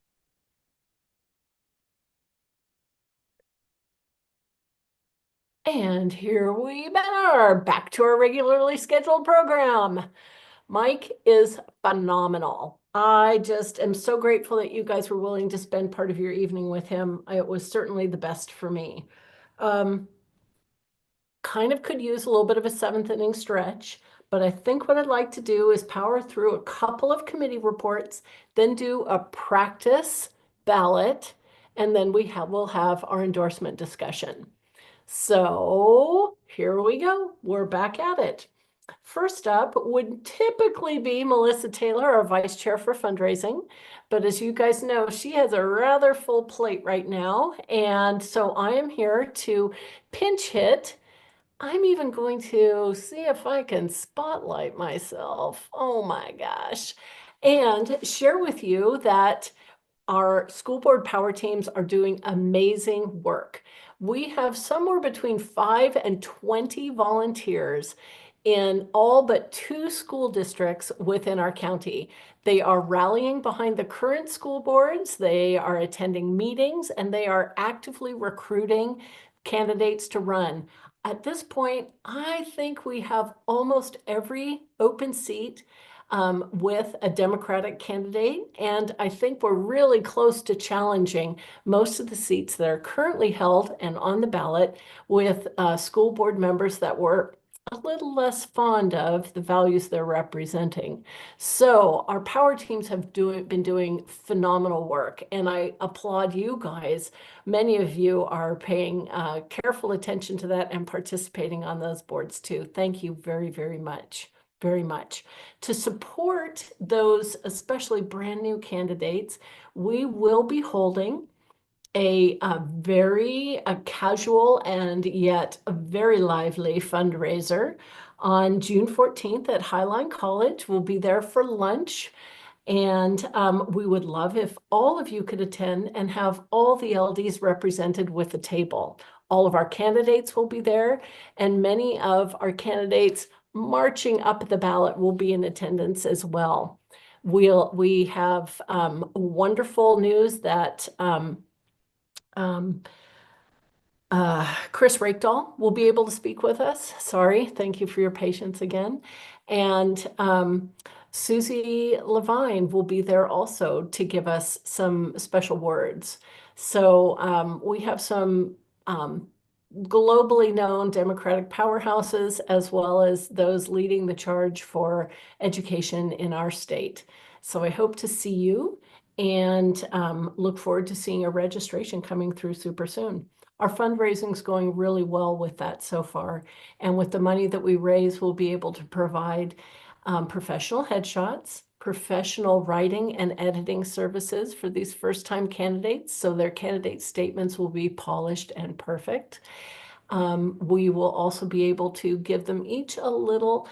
And here we are, back to our regularly scheduled program. Mike is phenomenal. I just am so grateful that you guys were willing to spend part of your evening with him. It was certainly the best for me. Kind of could use a little bit of a 7th inning stretch, but I think what I'd like to do is power through a couple of committee reports, then do a practice ballot, and then we'll have our endorsement discussion. So here we go. We're back at it. First up would typically be Melissa Taylor, our vice chair for fundraising. But as you guys know, she has a rather full plate right now. And so I am here to pinch hit. I'm even going to see if I can spotlight myself. Oh my gosh. And share with you that our school board power teams are doing amazing work. We have somewhere between 5 and 20 volunteers in all but 2 school districts within our county. They are rallying behind the current school boards, they are attending meetings, and they are actively recruiting candidates to run. At this point, I think we have almost every open seat with a Democratic candidate. And I think we're really close to challenging most of the seats that are currently held and on the ballot with school board members that were a little less fond of the values they're representing. So our power teams have been doing phenomenal work, and I applaud you guys. Many of you are paying careful attention to that and participating on those boards too. Thank you very, very much. Very much. To support those, especially brand new candidates, we will be holding a very casual and yet a very lively fundraiser on June 14th at Highline College. We'll be there for lunch. And we would love if all of you could attend and have all the LDs represented with the table. All of our candidates will be there, and many of our candidates marching up the ballot will be in attendance as well. We have wonderful news that Chris Rakedahl will be able to speak with us. Sorry, thank you for your patience again. And Susie Levine will be there also to give us some special words. So we have some globally known Democratic powerhouses, as well as those leading the charge for education in our state. So I hope to see you and look forward to seeing a registration coming through super soon. Our fundraising is going really well with that so far. And with the money that we raise, we'll be able to provide professional headshots, professional writing and editing services for these first-time candidates, so their candidate statements will be polished and perfect. We will also be able to give them each a little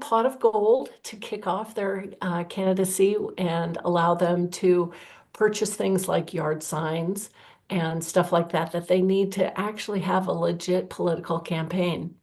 pot of gold to kick off their candidacy and allow them to purchase things like yard signs and stuff like that, that they need to actually have a legit political campaign.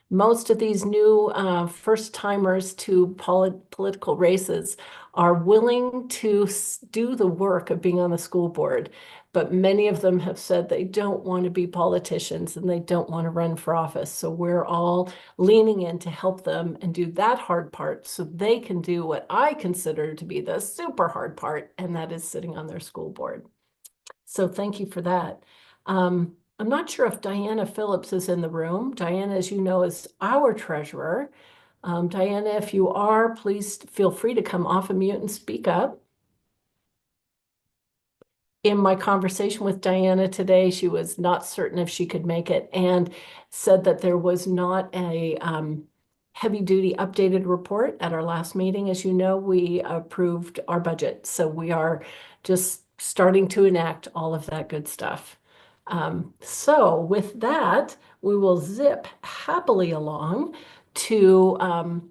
Most of these new first-timers to political races are willing to do the work of being on the school board, but many of them have said they don't want to be politicians and they don't want to run for office. So we're all leaning in to help them and do that hard part so they can do what I consider to be the super hard part, and that is sitting on their school board. So thank you for that. I'm not sure if Diana Phillips is in the room. Diana, as you know, is our treasurer. Diana, if you are, please feel free to come off of mute and speak up. In my conversation with Diana today, she was not certain if she could make it and said that there was not a heavy-duty updated report at our last meeting. As you know, we approved our budget, so we are just starting to enact all of that good stuff. So with that, we will zip happily along to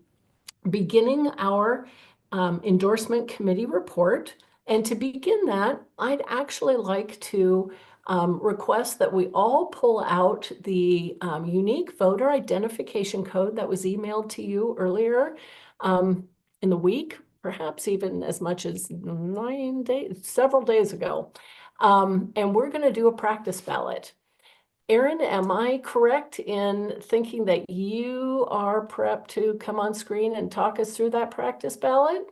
beginning our endorsement committee report. And to begin that, I'd actually like to request that we all pull out the unique voter identification code that was emailed to you earlier in the week, perhaps even as much as 9 days, several days ago. And we're going to do a practice ballot. Erin, am I correct in thinking that you are prepped to come on screen and talk us through that practice ballot?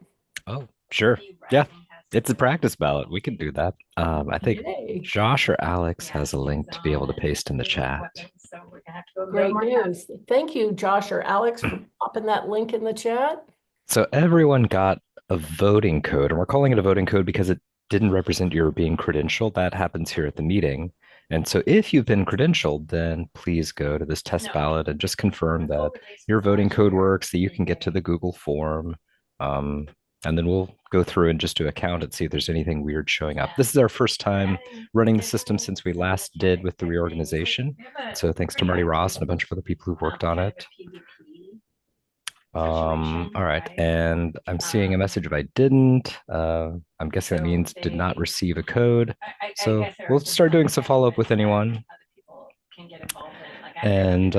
Oh, sure. Yeah, it's a practice ballot. We can do that. I think Yay. Josh or Alex has a link to be able to paste in the chat. Great news. Thank you, Josh or Alex, for popping that link in the chat. So everyone got a voting code, and we're calling it a voting code because it didn't represent your being credentialed. That happens here at the meeting. And so if you've been credentialed, then please go to this test ballot and just confirm that your voting code works, that you can get to the Google form. And then we'll go through and just do a count and see if there's anything weird showing up. This is our first time running the system since we last did with the reorganization. So thanks to Marty Ross and a bunch of other people who've worked on it. All right, and I'm seeing a message if I didn't. I'm guessing that means did not receive a code. So we'll start doing some follow-up with anyone. And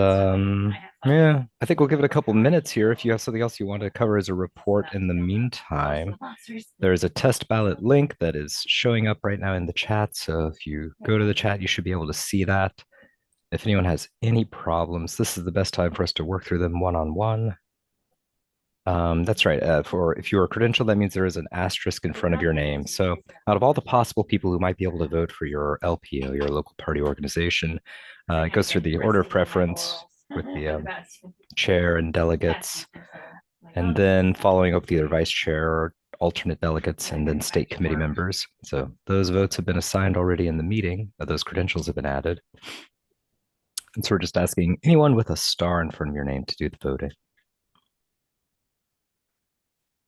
yeah, I think we'll give it a couple minutes here. If you have something else you want to cover as a report in the meantime, there's a test ballot link that is showing up right now in the chat. So if you go to the chat, you should be able to see that. If anyone has any problems, this is the best time for us to work through them one-on-one. That's right. For if you are credentialed, that means there is an asterisk in front of your name. So out of all the possible people who might be able to vote for your LPO, your local party organization, it goes through the order of preference with the chair and delegates, and then following up with either vice chair or alternate delegates, and then state committee members. So those votes have been assigned already in the meeting. Those credentials have been added. And so we're just asking anyone with a star in front of your name to do the voting.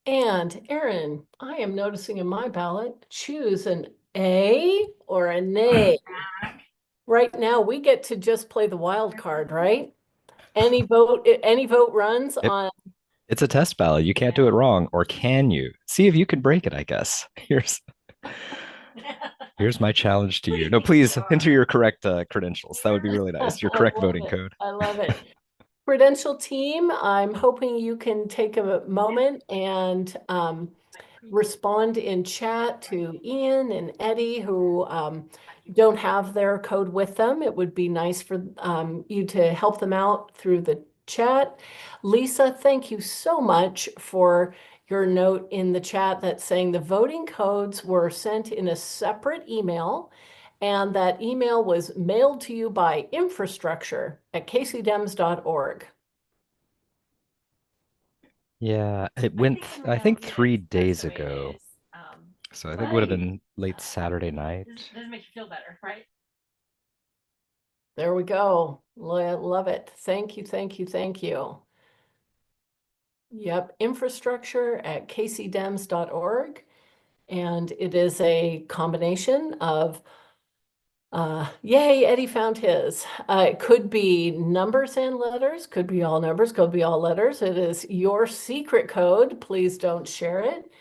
And Erin, I am noticing in my ballot, choose an A or a nay. Right now, we get to just play the wild card, right? Any vote runs on. It's a test ballot. You can't do it wrong, or can you? See if you can break it, I guess. Here's my challenge to you. No, please enter your correct credentials. That would be really nice. Your correct voting code. I love it. Credential team, I'm hoping you can take a moment and respond in chat to Ian and Eddie who don't have their code with them. It would be nice for you to help them out through the chat. Lisa, thank you so much for your note in the chat that's saying the voting codes were sent in a separate email, and that email was mailed to you by infrastructure@kcdems.org. Yeah, it went, I think 3 days ago. So I think it would have been late Saturday night. Doesn't make you feel better, right? There we go. Love it. Thank you, thank you, thank you. Yep, infrastructure@kcdems.org. And it is a combination of, yay, Eddie found his. It could be numbers and letters, could be all numbers, could be all letters. It is your secret code. Please don't share it.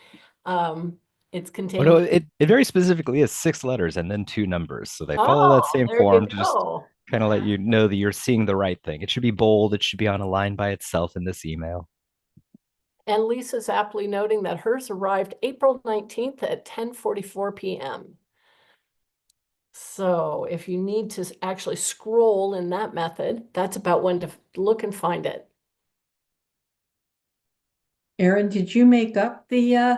It's Oh, contained. no, it very specifically is 6 letters and then 2 numbers. So they follow that same there you form to just go. kind of let you know that you're seeing the right thing. It should be bold. It should be on a line by itself in this email. And Lisa's aptly noting that hers arrived April 19th at 10:44 p.m. So if you need to actually scroll in that method, that's about when to look and find it. Erin, did you make up the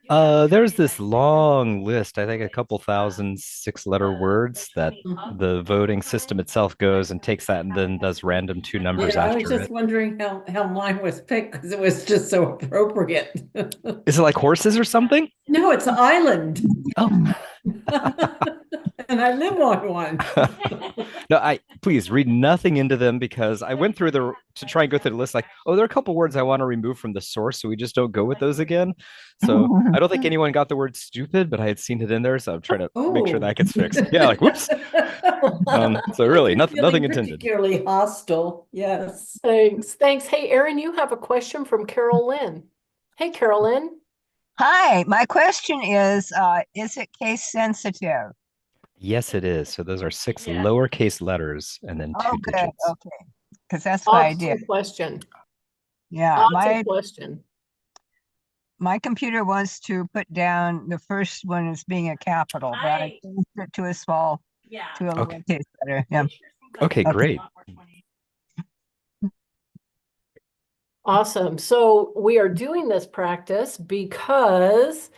There's this long list, I think a couple thousand 6-letter words that the voting system itself goes and takes that and then does random 2 numbers I was after just it. wondering how mine was picked because it was just so appropriate. Is it like horses or something? No, it's an island. Oh. And I live on one. No, please read nothing into them because I went through to try and go through the list like, oh, there are a couple words I want to remove from the source, so we just don't go with those again. So I don't think anyone got the word stupid, but I had seen it in there, so I'm trying to make sure that gets fixed. Yeah, like whoops. So really, nothing intended. Particularly hostile. Yes. Thanks. Hey, Erin, you have a question from Carol Lynn. Hey, Carol Lynn. Hi, my question is it case sensitive? Yes, it is. So those are 6 lowercase letters and then 2 good. digits. Okay, because that's what I did. Awesome question. Yeah, Awesome question. my computer wants to put down the first one as being a capital, but I changed it to a small, to a lowercase letter. Yeah. Okay, great. Awesome. So we are doing this practice because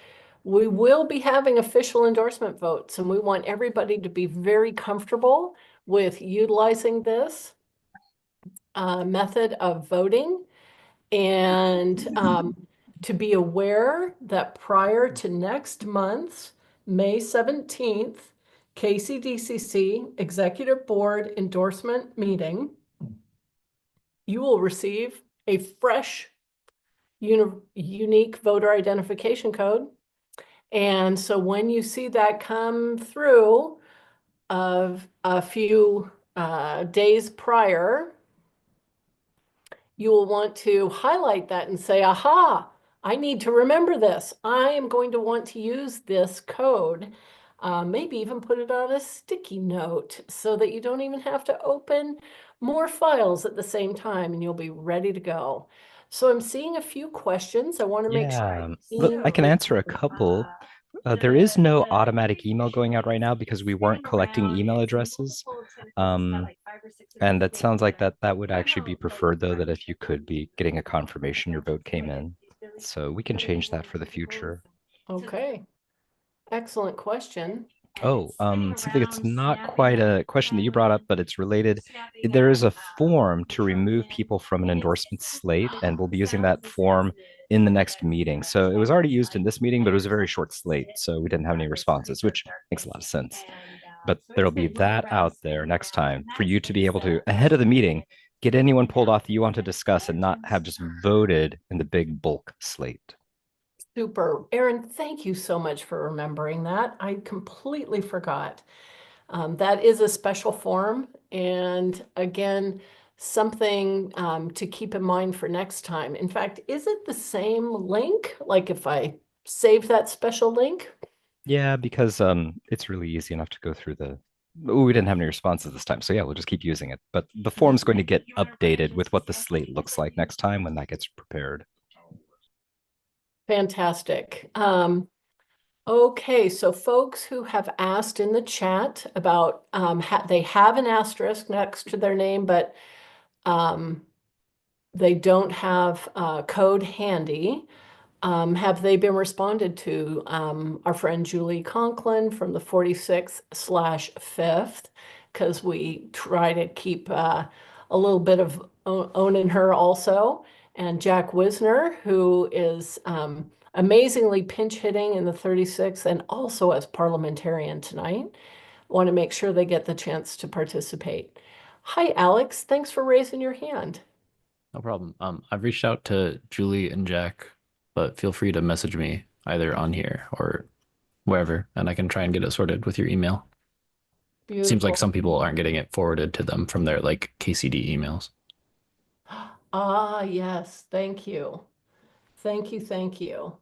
we will be having official endorsement votes, and we want everybody to be very comfortable with utilizing this method of voting, and to be aware that prior to next month's May 17th KCDCC Executive Board endorsement meeting, you will receive a fresh unique voter identification code. And so when you see that come through of a few days prior, you will want to highlight that and say, aha, I need to remember this. I am going to want to use this code. Maybe even put it on a sticky note so that you don't even have to open more files at the same time and you'll be ready to go. So I'm seeing a few questions. I want to make sure. Look, I can answer a couple. There is no automatic email going out right now because we weren't collecting email addresses. And that sounds like that would actually be preferred, though, that if you could be getting a confirmation your vote came in. So we can change that for the future. Okay. Excellent question. Oh, something that's not quite a question that you brought up, but it's related. There is a form to remove people from an endorsement slate, and we'll be using that form in the next meeting. So it was already used in this meeting, but it was a very short slate, so we didn't have any responses, which makes a lot of sense. But there'll be that out there next time for you to be able to, ahead of the meeting, get anyone pulled off that you want to discuss and not have just voted in the big bulk slate. Super. Erin, thank you so much for remembering that. I completely forgot. That is a special form. And again, something to keep in mind for next time. In fact, is it the same link? Like if I save that special link? Yeah, because it's really easy enough to go through the. Ooh, we didn't have any responses this time, so yeah, we'll just keep using it. But the form's going to get updated with what the slate looks like next time when that gets prepared. Fantastic. Okay, so folks who have asked in the chat about they have an asterisk next to their name, but they don't have code handy. Have they been responded to? Our friend Julie Conklin from the 46/5th, because we try to keep a little bit of owning her also. And Jack Wisner, who is amazingly pinch hitting in the 36th and also as parliamentarian tonight. Want to make sure they get the chance to participate. Hi, Alex. Thanks for raising your hand. No problem. I've reached out to Julie and Jack, but feel free to message me either on here or wherever, and I can try and get it sorted with your email. Beautiful. Seems like some people aren't getting it forwarded to them from their KCD emails. Ah, yes. Thank you. Thank you. Thank you.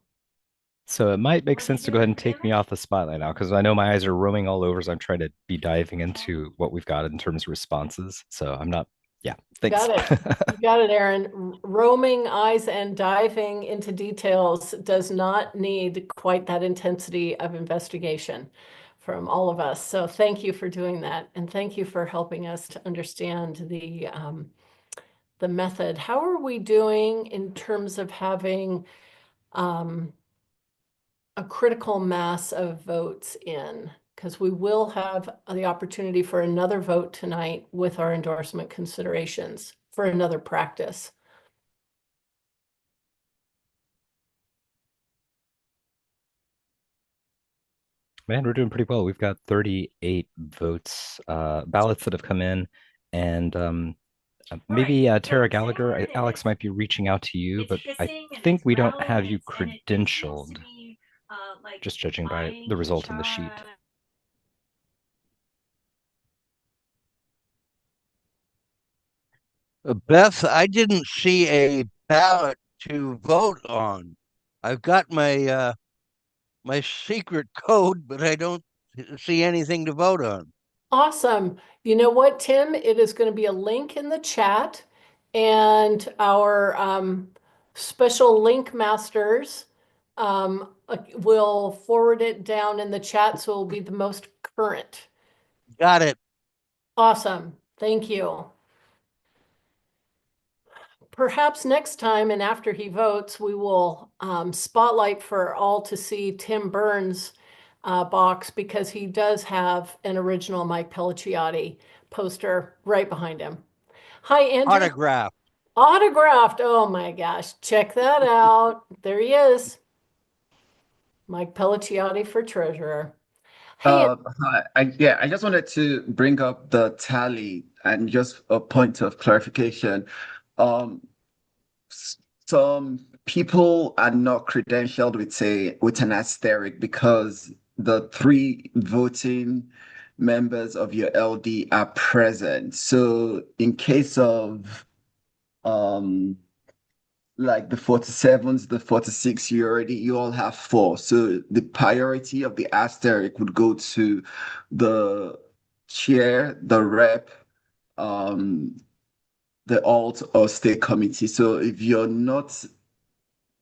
So it might make sense to go ahead and take me off the spotlight now, because I know my eyes are roaming all over as I'm trying to be diving into what we've got in terms of responses. So I'm not, yeah, thanks. Got it. You got it, Aaron. Roaming eyes and diving into details does not need quite that intensity of investigation from all of us. So thank you for doing that. And thank you for helping us to understand the method. How are we doing in terms of having a critical mass of votes in? Because we will have the opportunity for another vote tonight with our endorsement considerations for another practice. Man, we're doing pretty well. We've got 38 votes, ballots that have come in, and maybe Tara Gallagher, Alex might be reaching out to you, but I think we don't have you credentialed, just judging by the result in the sheet. Beth, I didn't see a ballot to vote on. I've got my secret code, but I don't see anything to vote on. Awesome. You know what, Tim? It is going to be a link in the chat, and our special link masters will forward it down in the chat, so it will be the most current. Got it. Awesome. Thank you. Perhaps next time and after he votes, we will spotlight for all to see Tim Burns' box, because he does have an original Mike Pelliciotti poster right behind him. Hi, Andrew. Autograph. Autographed. Oh my gosh. Check that out. There he is. Mike Pelliciotti for treasurer. Hey, Hi. I just wanted to bring up the tally and just a point of clarification. Um, some people are not credentialed with an asterisk because the three voting members of your LD are present. So in case of like the 47s, the 46, you all have four. So the priority of the asterisk would go to the chair, the rep, the alt or state committee. So if you're not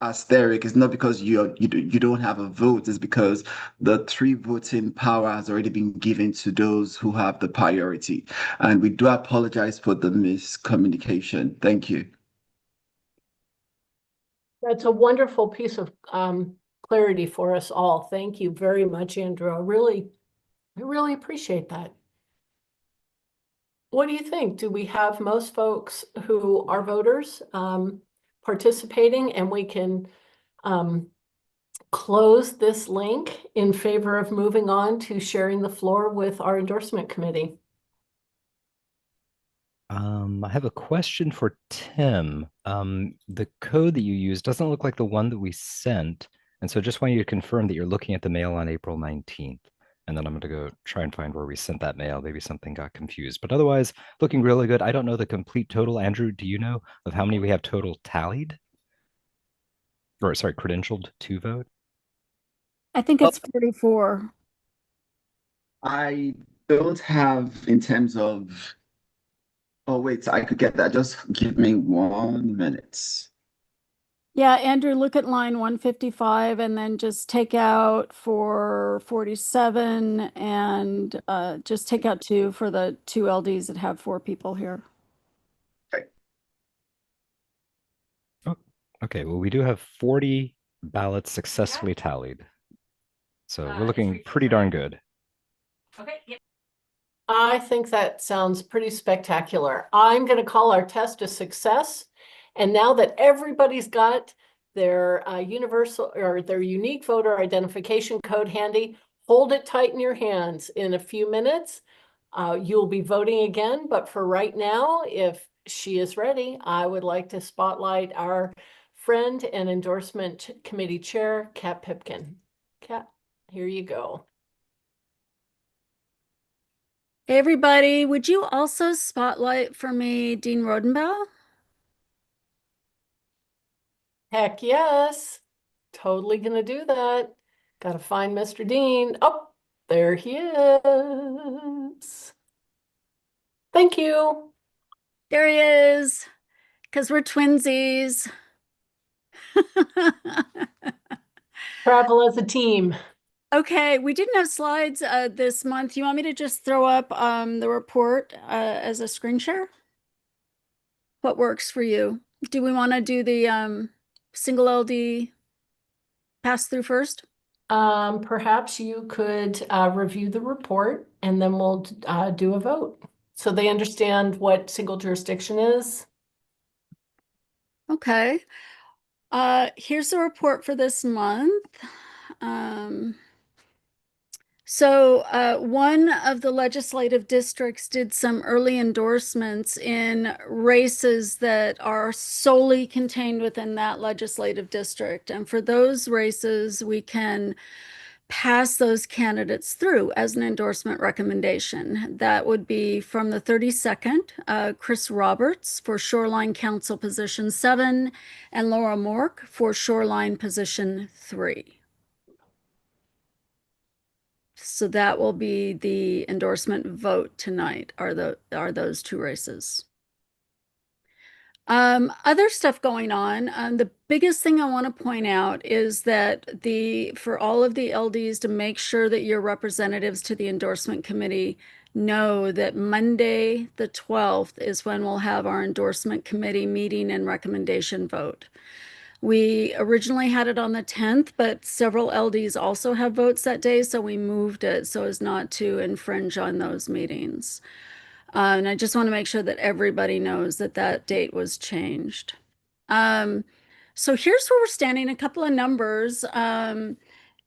asterisk, it's not because you don't have a vote, it's because the three voting power has already been given to those who have the priority. And we do apologize for the miscommunication. Thank you. that's a wonderful piece of clarity for us all. Thank you very much, Andrew. I really appreciate that. What do you think? Do we have most folks who are voters participating, and we can close this link in favor of moving on to sharing the floor with our endorsement committee? I have a question for Tim. The code that you used doesn't look like the one that we sent. And so just want you to confirm that you're looking at the mail on April 19th. And then I'm going to go try and find where we sent that mail. Maybe something got confused. But otherwise, looking really good. I don't know the complete total. Andrew, do you know of how many we have total tallied? Or sorry, credentialed to vote? I think it's 44. I don't have in terms of, oh wait, I could get that. Just give me 1 minute. Yeah, Andrew, look at line 155 and then just take out for 47 and just take out 2 for the 2 LDs that have 4 people here. Okay. Oh, okay. Well, we do have 40 ballots successfully tallied. So we're looking pretty darn good. Okay. Yep. I think that sounds pretty spectacular. I'm going to call our test a success. And now that everybody's got their universal or their unique voter identification code handy, hold it tight in your hands. In a few minutes, you'll be voting again. But for right now, if she is ready, I would like to spotlight our friend and endorsement committee chair, Kat Pipkin. Kat, here you go. Hey, everybody, would you also spotlight for me Dean Rodenbaugh? Heck yes. Totally gonna do that. Gotta find Mr. Dean. Oh, there he is. Thank you. There he is, because we're twinsies. Travel as a team. Okay, we didn't have slides this month. You want me to just throw up the report as a screen share? What works for you? Do we want to do the single LD pass through first? Perhaps you could review the report and then we'll do a vote. So they understand what single jurisdiction is. Okay. Here's the report for this month. One of the legislative districts did some early endorsements in races that are solely contained within that legislative district. And for those races, we can pass those candidates through as an endorsement recommendation. That would be from the 32nd, Chris Roberts for Shoreline Council Position 7 and Laura Mork for Shoreline Position 3. So that will be the endorsement vote tonight, are those two races. Other stuff going on. The biggest thing I want to point out is that for all of the LDs to make sure that your representatives to the endorsement committee know that Monday, the 12th, is when we'll have our endorsement committee meeting and recommendation vote. We originally had it on the 10th, but several LDs also have votes that day, so we moved it so as not to infringe on those meetings. And I just want to make sure that everybody knows that that date was changed. So here's where we're standing, a couple of numbers.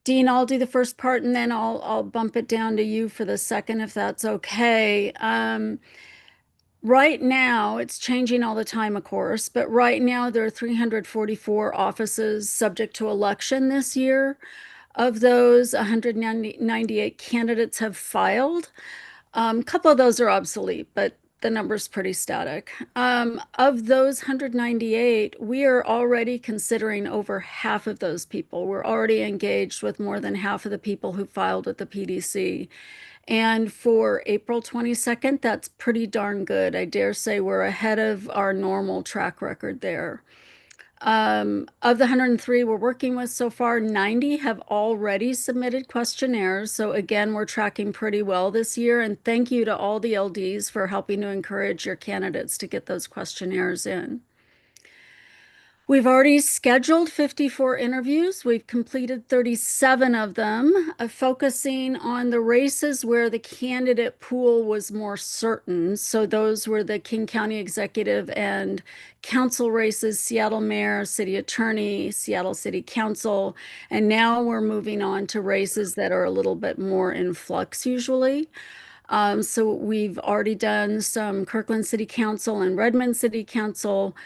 Dean, I'll do the first part and then I'll bump it down to you for the second, if that's okay. Right now, it's changing all the time, of course, but right now there are 344 offices subject to election this year. Of those, 198 candidates have filed. A couple of those are obsolete, but the number's pretty static. Of those 198, we are already considering over half of those people. We're already engaged with more than half of the people who filed at the PDC. And for April 22nd, that's pretty darn good. I dare say we're ahead of our normal track record there. Of the 103 we're working with so far, 90 have already submitted questionnaires. So again, we're tracking pretty well this year. And thank you to all the LDs for helping to encourage your candidates to get those questionnaires in. We've already scheduled 54 interviews. We've completed 37 of them, focusing on the races where the candidate pool was more certain. So those were the King County Executive and Council races, Seattle Mayor, City Attorney, Seattle City Council. And now we're moving on to races that are a little bit more in flux usually. So we've already done some Kirkland City Council and Redmond City Council.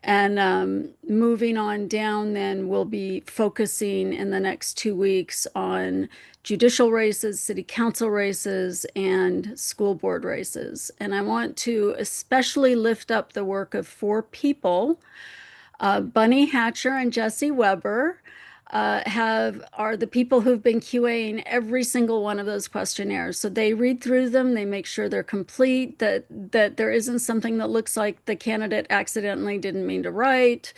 And moving on down, then we'll be focusing in the next 2 weeks on judicial races, city council races, and school board races. And I want to especially lift up the work of 4 people. Bunny Hatcher and Jesse Weber are the people who've been QAing every single one of those questionnaires. So they read through them, they make sure they're complete, that there isn't something that looks like the candidate accidentally didn't mean to write.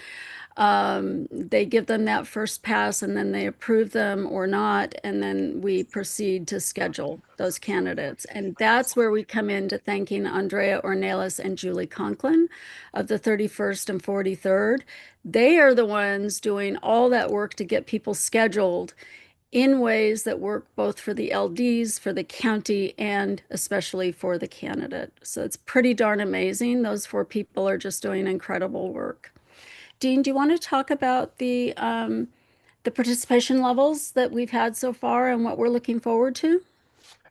They give them that first pass and then they approve them or not, and then we proceed to schedule those candidates. And that's where we come into thanking Andrea Ornelas and Julie Conklin of the 31st and 43rd. They are the ones doing all that work to get people scheduled in ways that work both for the LDs, for the county, and especially for the candidate. So it's pretty darn amazing. Those 4 people are just doing incredible work. Dean, do you want to talk about the participation levels that we've had so far and what we're looking forward to?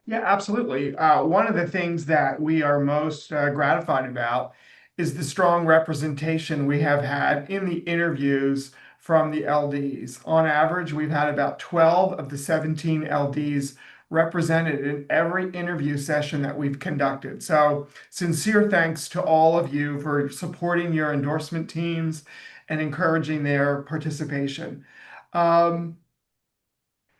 Yeah, absolutely. One of the things that we are most gratified about is the strong representation we have had in the interviews from the LDs. On average, we've had about 12 of the 17 LDs represented in every interview session that we've conducted. So sincere thanks to all of you for supporting your endorsement teams and encouraging their participation.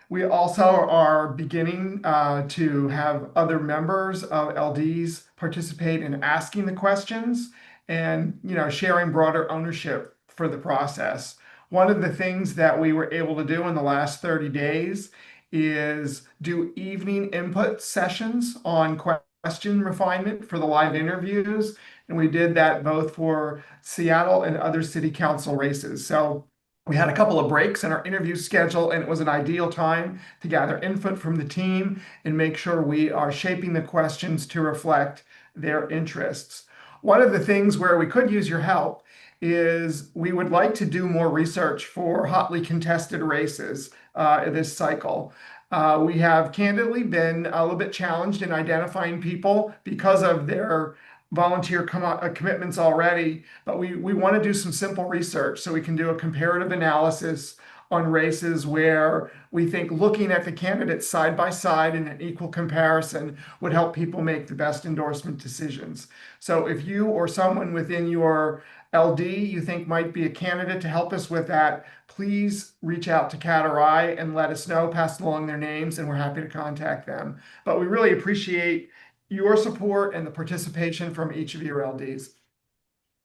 We also are beginning to have other members of LDs participate in asking the questions and sharing broader ownership for the process. One of the things that we were able to do in the last 30 days is do evening input sessions on question refinement for the live interviews. And we did that both for Seattle and other city council races. So we had a couple of breaks in our interview schedule, and it was an ideal time to gather input from the team and make sure we are shaping the questions to reflect their interests. One of the things where we could use your help is we would like to do more research for hotly contested races this cycle. We have candidly been a little bit challenged in identifying people because of their volunteer commitments already, but we want to do some simple research so we can do a comparative analysis on races where we think looking at the candidates side by side in an equal comparison would help people make the best endorsement decisions. So if you or someone within your LD you think might be a candidate to help us with that, please reach out to Kat or I and let us know, pass along their names, and we're happy to contact them. But we really appreciate your support and the participation from each of your LDs.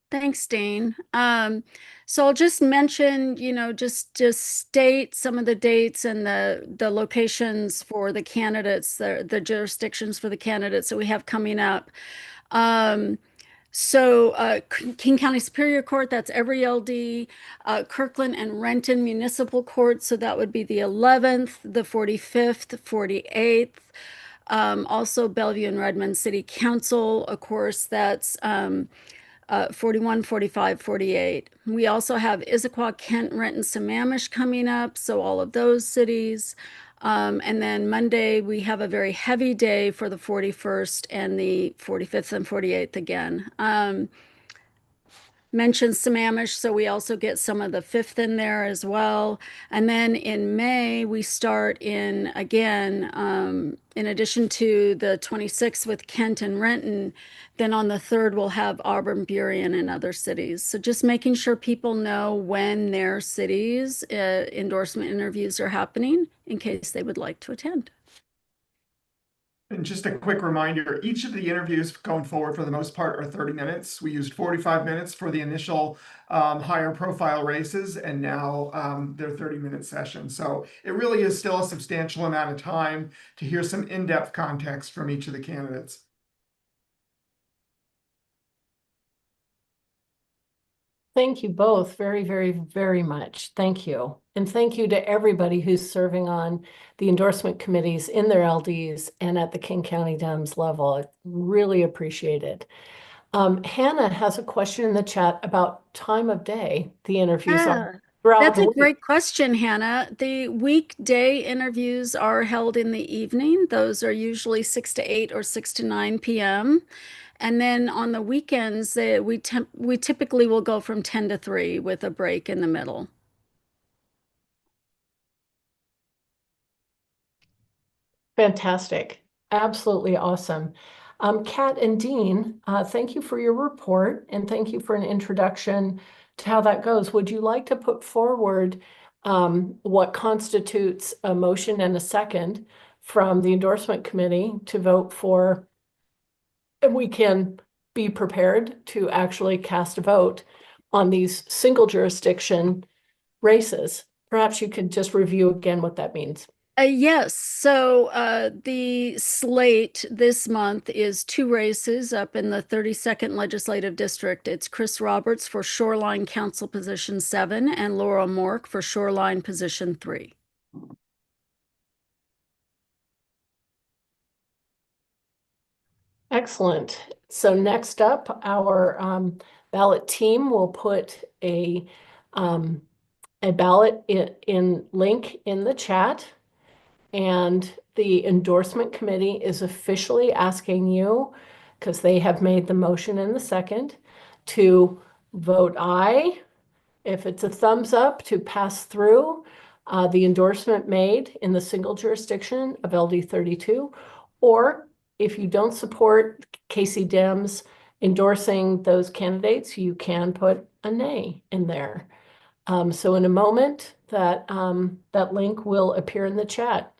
Thanks, Dane. So I'll just mention, just state some of the dates and the locations for the candidates, the jurisdictions for the candidates that we have coming up. So King County Superior Court, that's every LD, Kirkland and Renton Municipal Court, so that would be the 11th, the 45th, 48th. Also Bellevue and Redmond City Council, of course, that's 41, 45, 48. We also have Issaquah, Kent, Renton, Sammamish coming up, so all of those cities. And then Monday, we have a very heavy day for the 41st and the 45th and 48th again. Mentioned Sammamish, so we also get some of the 5th in there as well. And then in May, we start in, again, in addition to the 26th with Kent and Renton, then on the 3rd, we'll have Auburn, Burien, and other cities. So just making sure people know when their cities' endorsement interviews are happening in case they would like to attend. And just a quick reminder, each of the interviews going forward for the most part are 30 minutes. We used 45 minutes for the initial higher profile races, and now they're 30-minute sessions. So it really is still a substantial amount of time to hear some in-depth context from each of the candidates. Thank you both very, very, very much. Thank you. And thank you to everybody who's serving on the endorsement committees in their LDs and at the King County Dems level. I really appreciate it. Hannah has a question in the chat about time of day the interviews are throughout That's the a week. great question, Hannah. The weekday interviews are held in the evening. Those are usually 6 to 8 or 6 to 9 p.m. And then on the weekends, we typically will go from 10 to 3 with a break in the middle. Fantastic. Absolutely awesome. Kat and Dean, thank you for your report and thank you for an introduction to how that goes. Would you like to put forward what constitutes a motion and a second from the endorsement committee to vote for? And we can be prepared to actually cast a vote on these single jurisdiction races. Perhaps you could just review again what that means. Yes, so the slate this month is 2 races up in the 32nd Legislative District. It's Chris Roberts for Shoreline Council Position 7 and Laura Mork for Shoreline Position 3. Excellent. So next up, our ballot team will put a ballot in link in the chat. And the endorsement committee is officially asking you, because they have made the motion in the second, to vote aye. If it's a thumbs up, to pass through the endorsement made in the single jurisdiction of LD 32, or if you don't support KC Dems endorsing those candidates, you can put a nay in there. So in a moment, that link will appear in the chat.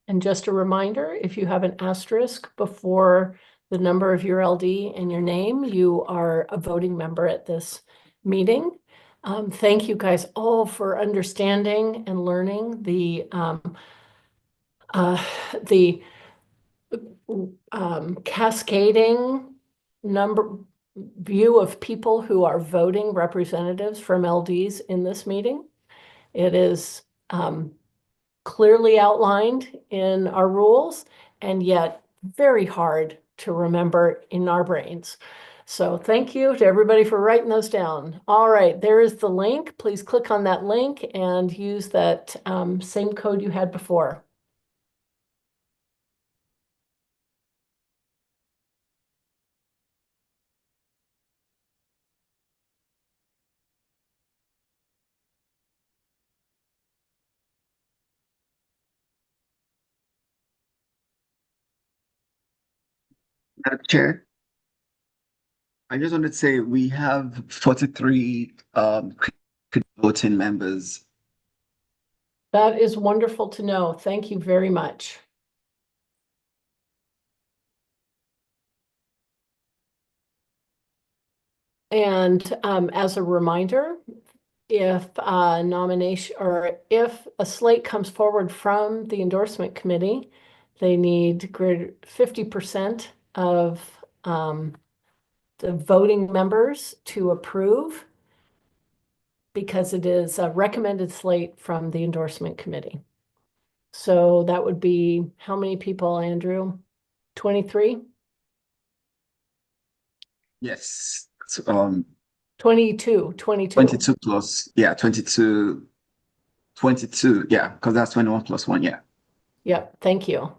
And just a reminder, if you have an asterisk before the number of your LD and your name, you are a voting member at this meeting. Thank you guys all for understanding and learning the cascading view of people who are voting representatives from LDs in this meeting. It is clearly outlined in our rules, and yet very hard to remember in our brains. So thank you to everybody for writing those down. All right, there is the link. Please click on that link and use that same code you had before. Madam Chair, I just wanted to say we have 43 voting members. That is wonderful to know. Thank you very much. And as a reminder, if a nomination or if a slate comes forward from the endorsement committee, they need greater 50% of the voting members to approve, because it is a recommended slate from the endorsement committee. So that would be how many people, Andrew? 23? Yes. 22. 22 plus, yeah, 22, yeah, because that's 21 plus 1, yeah. Yep, thank you.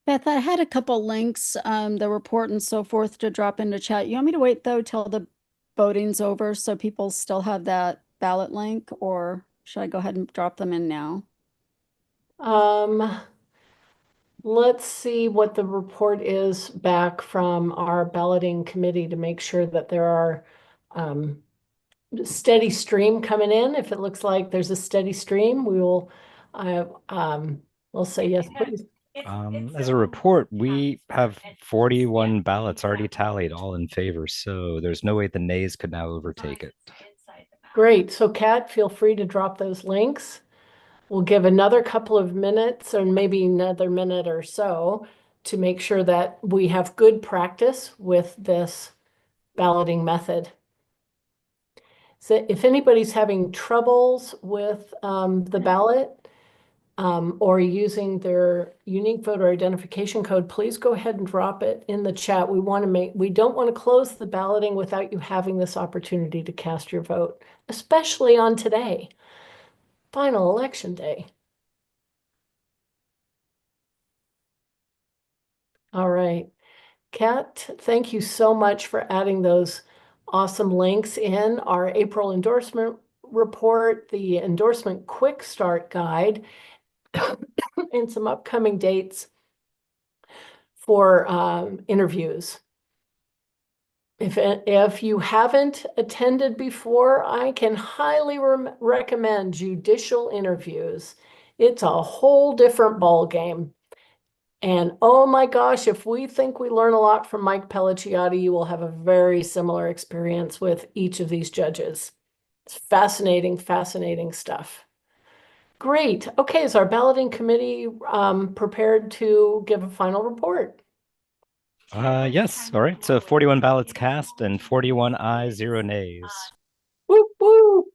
Beth, I had a couple links, the report and so forth to drop into chat. You want me to wait though till the voting's over so people still have that ballot link, or should I go ahead and drop them in now? Let's see what the report is back from our balloting committee to make sure that there are steady stream coming in. If it looks like there's a steady stream, we will we'll say yes, please. As a report, we have 41 ballots already tallied, all in favor, so there's no way the nays could now overtake it. Great. So Kat, feel free to drop those links. We'll give another couple of minutes, or maybe another minute or so, to make sure that we have good practice with this balloting method. So if anybody's having troubles with the ballot or using their unique voter identification code, please go ahead and drop it in the chat. We don't want to close the balloting without you having this opportunity to cast your vote, especially on today, final election day. All right. Kat, thank you so much for adding those awesome links in our April endorsement report, the endorsement quick start guide, and some upcoming dates for interviews. If you haven't attended before, I can highly recommend judicial interviews. It's a whole different ball game. And oh my gosh, if we think we learn a lot from Mike Pelliciotti, you will have a very similar experience with each of these judges. It's fascinating, fascinating stuff. Great. Okay, is our balloting committee prepared to give a final report? Yes. All right. So 41 ballots cast and 41 ayes, 0 nays. Whoop, whoop.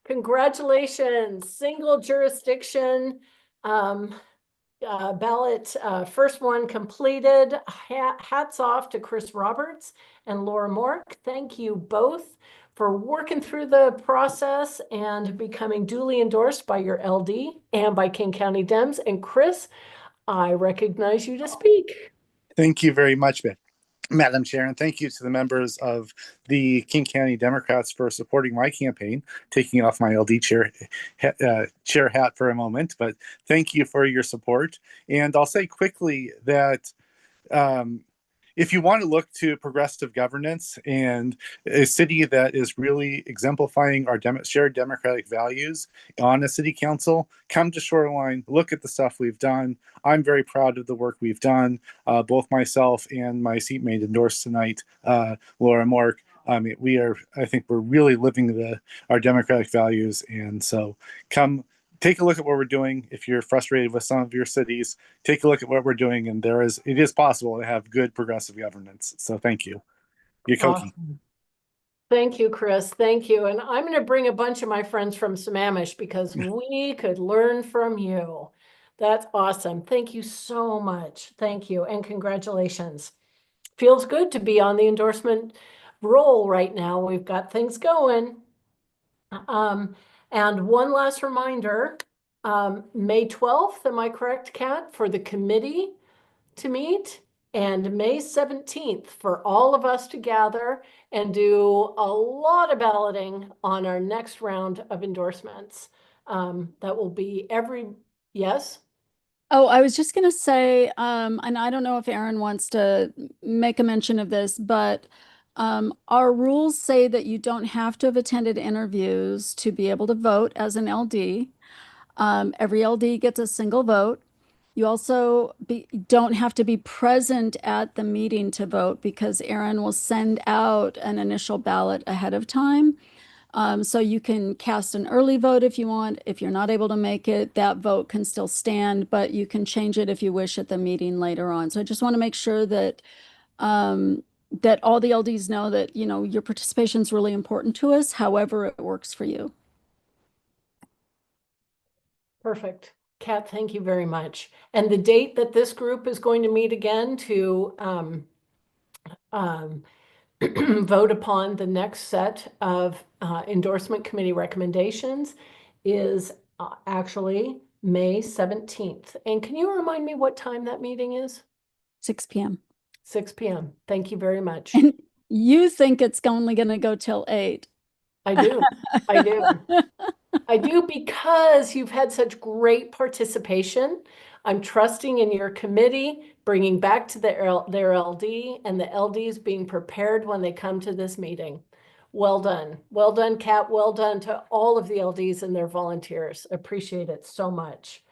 Congratulations. Single jurisdiction ballot, first one completed. Hats off to Chris Roberts and Laura Mork. Thank you both for working through the process and becoming duly endorsed by your LD and by King County Dems. And Chris, I recognize you to speak. Thank you very much, Beth. Madam Chair, and thank you to the members of the King County Democrats for supporting my campaign, taking off my LD chair hat for a moment, but thank you for your support. And I'll say quickly that if you want to look to progressive governance and a city that is really exemplifying our shared democratic values on a city council, come to Shoreline, look at the stuff we've done. I'm very proud of the work we've done. Both myself and my seatmate endorsed tonight, Laura Mork. I think we're really living our democratic values. And so come take a look at what we're doing. If you're frustrated with some of your cities, take a look at what we're doing, and it is possible to have good progressive governance. So thank you. Yokoki. Awesome. Thank you, Chris. Thank you. And I'm going to bring a bunch of my friends from Sammamish because we could learn from you. That's awesome. Thank you so much. Thank you. And congratulations. Feels good to be on the endorsement roll right now. We've got things going. And one last reminder, May 12th, am I correct, Kat, for the committee to meet? And May 17th for all of us to gather and do a lot of balloting on our next round of endorsements. That will be yes? Oh, I was just going to say, and I don't know if Aaron wants to make a mention of this, but our rules say that you don't have to have attended interviews to be able to vote as an LD. Every LD gets a single vote. You also don't have to be present at the meeting to vote because Aaron will send out an initial ballot ahead of time. So you can cast an early vote if you want. If you're not able to make it, that vote can still stand, but you can change it if you wish at the meeting later on. So I just want to make sure that that all the LDs know that, your participation is really important to us, however it works for you. Perfect. Kat, thank you very much. And the date that this group is going to meet again to vote upon the next set of endorsement committee recommendations is actually May 17th. And can you remind me what time that meeting is? 6 p.m. 6 p.m. Thank you very much. And you think it's only going to go till 8. I do. I do. I do because you've had such great participation. I'm trusting in your committee, bringing back to their LD and the LDs being prepared when they come to this meeting. Well done. Well done, Kat. Well done to all of the LDs and their volunteers. Appreciate it so much.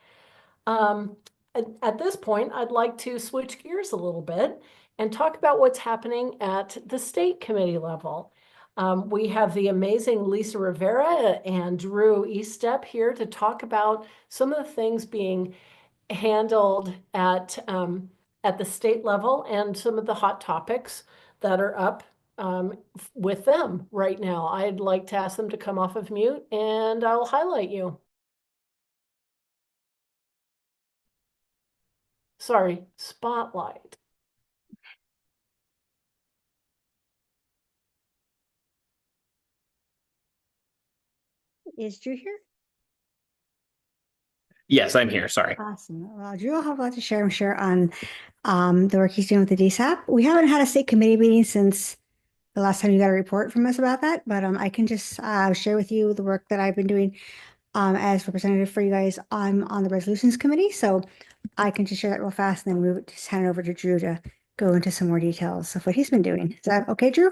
At this point, I'd like to switch gears a little bit and talk about what's happening at the state committee level. We have the amazing Lisa Rivera and Drew Eastep here to talk about some of the things being handled at the state level and some of the hot topics that are up with them right now. I'd like to ask them to come off of mute and I'll highlight you. Sorry, spotlight. Is Drew here? Yes, I'm here. Sorry. Awesome. Well, Drew will have a lot to share, I'm sure, on the work he's doing with the DSAP. We haven't had a state committee meeting since the last time you got a report from us about that, but I can just share with you the work that I've been doing as representative for you guys. I'm on the resolutions committee, so I can just share that real fast and then just hand it over to Drew to go into some more details of what he's been doing. Is that okay, Drew?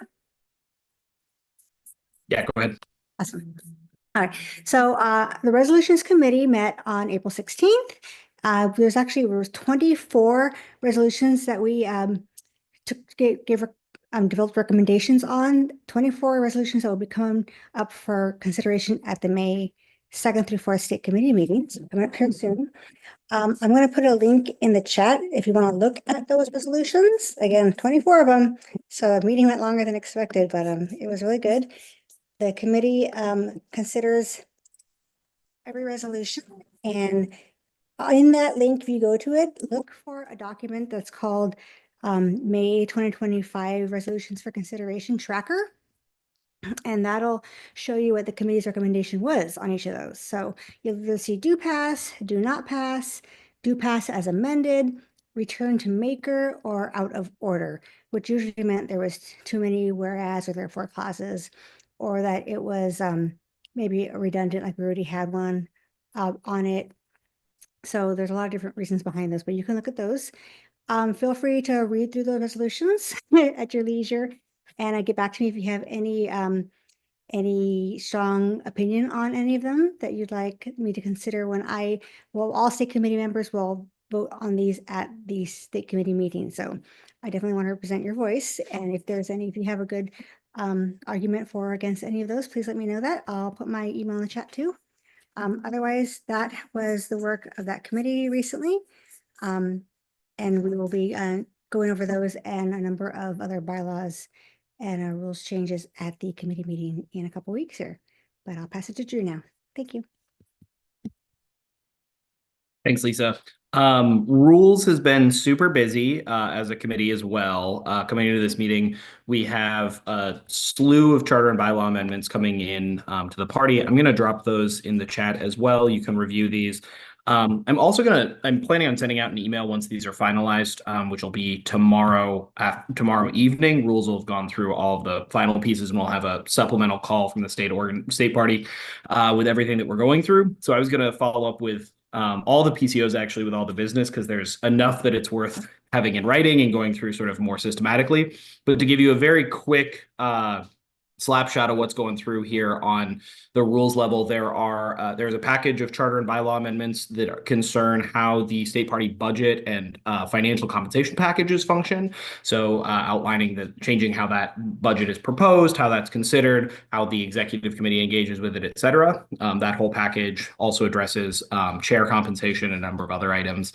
Yeah, go ahead. Awesome. All right. So the resolutions committee met on April 16th. There was 24 resolutions that we developed recommendations on. 24 resolutions that will be coming up for consideration at the May 2nd through 4th state committee meetings. I'm up here soon. I'm going to put a link in the chat if you want to look at those resolutions. Again, 24 of them. So the meeting went longer than expected, but it was really good. The committee considers every resolution, and in that link, if you go to it, look for a document that's called May 2025 Resolutions for Consideration Tracker, and that'll show you what the committee's recommendation was on each of those. So you'll see do pass, do not pass, do pass as amended, return to maker or out of order, which usually meant there was too many whereas or therefore clauses, or that it was maybe redundant, like we already had one on it. So there's a lot of different reasons behind this, but you can look at those. Feel free to read through the resolutions at your leisure and get back to me if you have any strong opinion on any of them that you'd like me to consider when all state committee members will vote on these at the state committee meeting. So I definitely want to represent your voice. And if you have a good argument for or against any of those, please let me know that. I'll put my email in the chat too. Otherwise, that was the work of that committee recently. And we will be going over those and a number of other bylaws and rules changes at the committee meeting in a couple weeks here. But I'll pass it to Drew now. Thank you. Thanks, Lisa. Rules has been super busy as a committee as well. Coming into this meeting, we have a slew of charter and bylaw amendments coming in to the party. I'm going to drop those in the chat as well. You can review these. I'm planning on sending out an email once these are finalized, which will be tomorrow evening. Rules will have gone through all of the final pieces, and we'll have a supplemental call from the state party with everything that we're going through. So I was going to follow up with all the PCOs actually with all the business, because there's enough that it's worth having in writing and going through sort of more systematically. But to give you a very quick slapshot of what's going through here on the rules level, there's a package of charter and bylaw amendments that concern how the state party budget and financial compensation packages function. So outlining changing how that budget is proposed, how that's considered, how the executive committee engages with it, et cetera. That whole package also addresses chair compensation and a number of other items.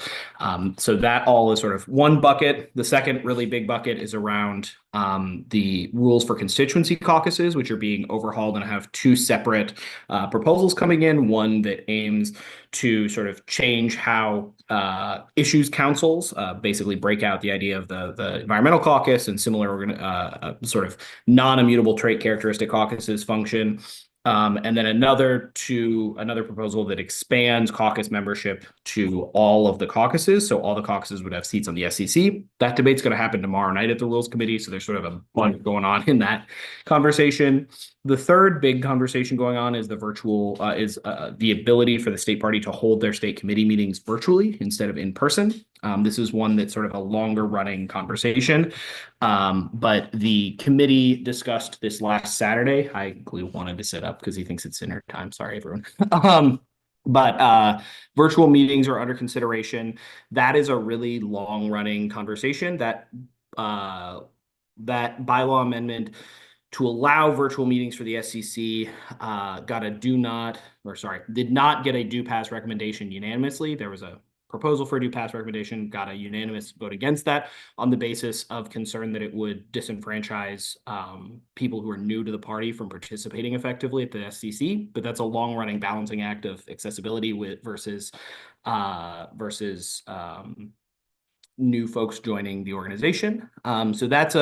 So that all is sort of one bucket. The second really big bucket is around the rules for constituency caucuses, which are being overhauled, and I have two separate proposals coming in. One that aims to sort of change how issues councils basically break out the idea of the environmental caucus and similar sort of non-immutable trait characteristic caucuses function. And then another proposal that expands caucus membership to all of the caucuses. So all the caucuses would have seats on the SCC. That debate's going to happen tomorrow night at the Rules Committee. So there's sort of a bunch going on in that conversation. The third big conversation going on is the ability for the state party to hold their state committee meetings virtually instead of in person. This is one that's sort of a longer running conversation. But the committee discussed this last Saturday. Glue wanted to sit up because he thinks it's dinner time. Sorry, everyone. But virtual meetings are under consideration. That is a really long running conversation. That bylaw amendment to allow virtual meetings for the SCC did not get a do pass recommendation unanimously. There was a proposal for a do pass recommendation, got a unanimous vote against that on the basis of concern that it would disenfranchise people who are new to the party from participating effectively at the SCC. But that's a long running balancing act of accessibility versus new folks joining the organization. So that's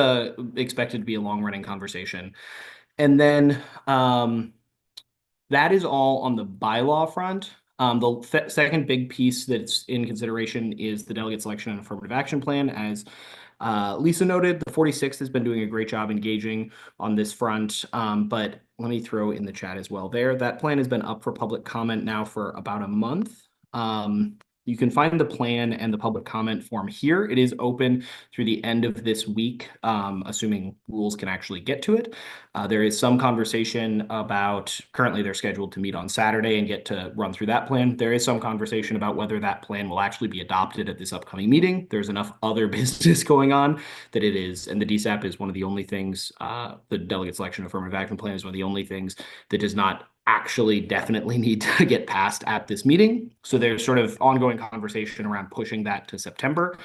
expected to be a long-running conversation. And then that is all on the bylaw front. The second big piece that's in consideration is the delegate selection and affirmative action plan. As Lisa noted, the 46th has been doing a great job engaging on this front, but let me throw in the chat as well there. That plan has been up for public comment now for about a month. You can find the plan and the public comment form here. It is open through the end of this week, assuming rules can actually get to it. There is some conversation about, currently they're scheduled to meet on Saturday and get to run through that plan. There is some conversation about whether that plan will actually be adopted at this upcoming meeting. There's enough other business going on that it is, and the DSAP is one of the only things, the delegate selection affirmative action plan is one of the only things that does not actually definitely need to get passed at this meeting. So there's sort of ongoing conversation around pushing that to September.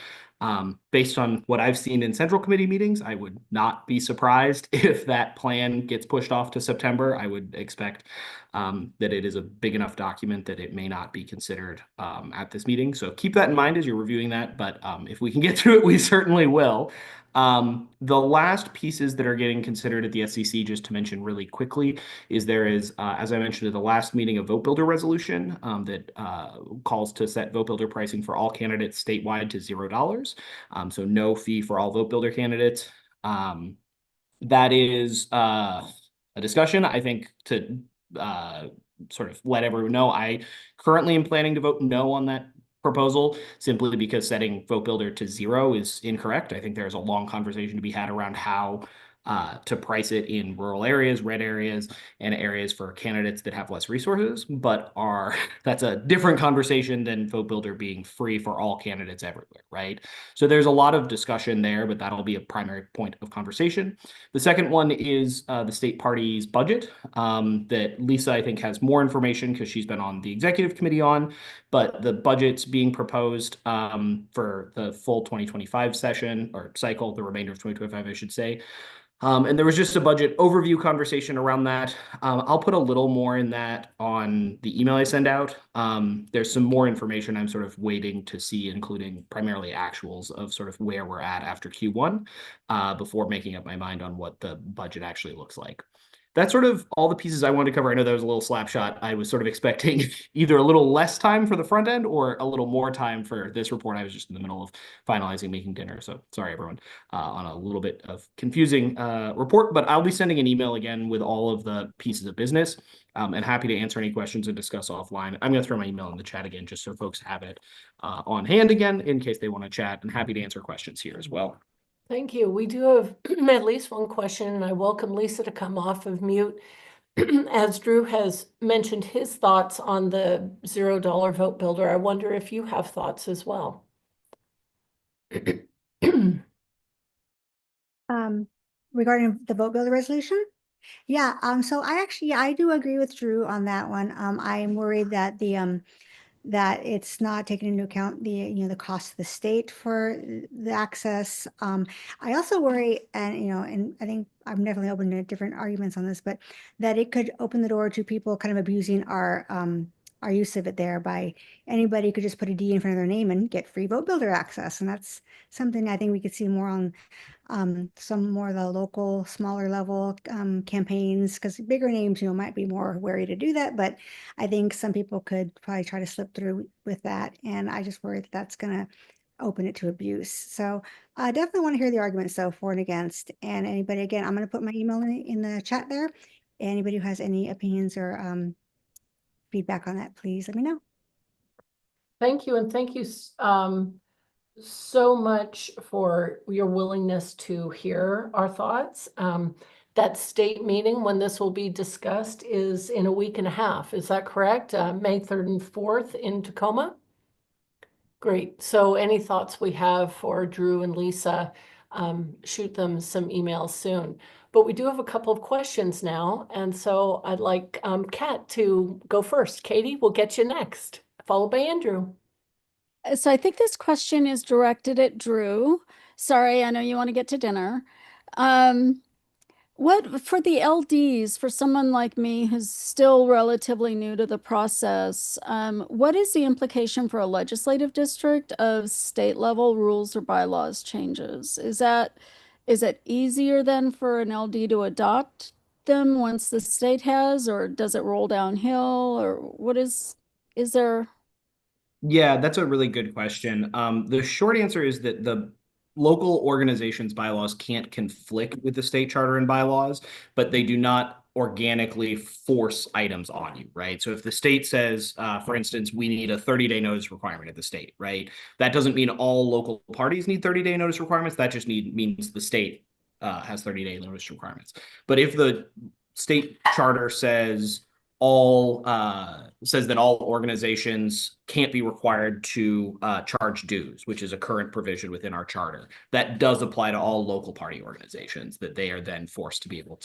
Based on what I've seen in central committee meetings, I would not be surprised if that plan gets pushed off to September. I would expect that it is a big enough document that it may not be considered at this meeting. So keep that in mind as you're reviewing that. But if we can get through it, we certainly will. The last pieces that are getting considered at the SCC, just to mention really quickly, is there is, as I mentioned at the last meeting, a vote builder resolution that calls to set vote builder pricing for all candidates statewide to $0. So no fee for all vote builder candidates. That is a discussion, I think, to sort of let everyone know. I currently am planning to vote no on that proposal simply because setting vote builder to 0 is incorrect. I think there's a long conversation to be had around how to price it in rural areas, red areas, and areas for candidates that have less resources, but that's a different conversation than vote builder being free for all candidates everywhere, right? So there's a lot of discussion there, but that'll be a primary point of conversation. The second one is the state party's budget that Lisa, I think, has more information because she's been on the executive committee on, but the budget's being proposed for the full 2025 session or cycle, the remainder of 2025, I should say. And there was just a budget overview conversation around that. I'll put a little more in that on the email I send out. There's some more information I'm sort of waiting to see, including primarily actuals of sort of where we're at after Q1 before making up my mind on what the budget actually looks like. That's sort of all the pieces I wanted to cover. I know that was a little slap shot. I was sort of expecting either a little less time for the front end or a little more time for this report. I was just in the middle of finalizing making dinner. So sorry, everyone, on a little bit of confusing report, but I'll be sending an email again with all of the pieces of business and happy to answer any questions and discuss offline. I'm going to throw my email in the chat again, just so folks have it on hand again in case they want to chat, and happy to answer questions here as well. Thank you. We do have at least one question, and I welcome Lisa to come off of mute. As Drew has mentioned his thoughts on the $0 vote builder, I wonder if you have thoughts as well. Regarding the vote builder resolution? Yeah, so I do agree with Drew on that one. I'm worried that that it's not taking into account the cost of the state for the access. I also worry, and I think I'm definitely open to different arguments on this, but that it could open the door to people kind of abusing our use of it there by anybody could just put a D in front of their name and get free vote builder access. And that's something I think we could see more on some more of the local, smaller level campaigns, because bigger names, might be more wary to do that. But I think some people could probably try to slip through with that. And I just worry that that's going to open it to abuse. So I definitely want to hear the arguments, though, for and against. And anybody, again, I'm going to put my email in the chat there. Anybody who has any opinions or feedback on that, please let me know. Thank you. And thank you so much for your willingness to hear our thoughts. That state meeting, when this will be discussed, is in a week and a half. Is that correct? May 3rd and 4th in Tacoma? Great. So any thoughts we have for Drew and Lisa, shoot them some emails soon. But we do have a couple of questions now. And so I'd like Kat to go first. Katie, we'll get you next, followed by Andrew. So I think this question is directed at Drew. Sorry, I know you want to get to dinner. What for the LDs, for someone like me who's still relatively new to the process, what is the implication for a legislative district of state level rules or bylaws changes? Is it easier then for an LD to adopt them once the state has, or does it roll downhill, or what is there? Yeah, that's a really good question. The short answer is that the local organizations' bylaws can't conflict with the state charter and bylaws, but they do not organically force items on you, right? So if the state says, for instance, we need a 30-day notice requirement at the state, right? That doesn't mean all local parties need 30-day notice requirements. That just means the state has 30-day notice requirements. But if the state charter says that all organizations can't be required to charge dues, which is a current provision within our charter. That does apply to all local party organizations, that they are then forced to be able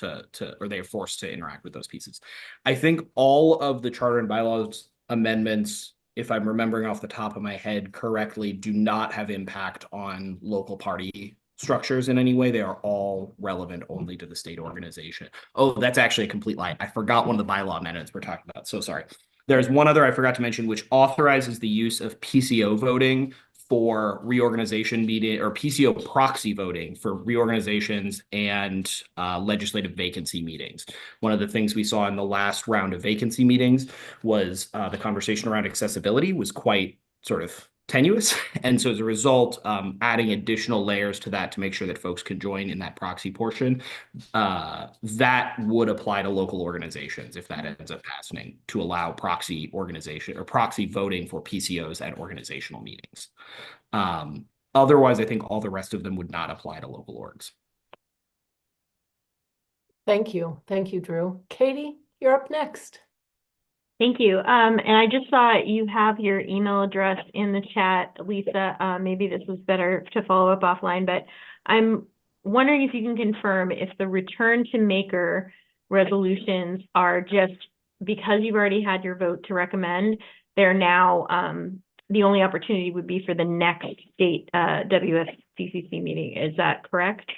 or they are forced to interact with those pieces. I think all of the charter and bylaws amendments, if I'm remembering off the top of my head correctly, do not have impact on local party structures in any way. They are all relevant only to the state organization. Oh, that's actually a complete lie. I forgot one of the bylaw amendments we're talking about. So sorry. There's one other I forgot to mention, which authorizes the use of PCO voting for reorganization meeting or PCO proxy voting for reorganizations and legislative vacancy meetings. One of the things we saw in the last round of vacancy meetings was the conversation around accessibility was quite sort of tenuous. And so as a result, adding additional layers to that to make sure that folks could join in that proxy portion, that would apply to local organizations if that ends up passing, to allow proxy organization or proxy voting for PCOs at organizational meetings. Otherwise, I think all the rest of them would not apply to local orgs. Thank you. Thank you, Drew. Katie, you're up next. Thank you. And I just saw you have your email address in the chat, Lisa. Maybe this was better to follow up offline, but I'm wondering if you can confirm if the return to maker resolutions are just because you've already had your vote to recommend, they're now the only opportunity would be for the next state WSCCC meeting. Is that correct?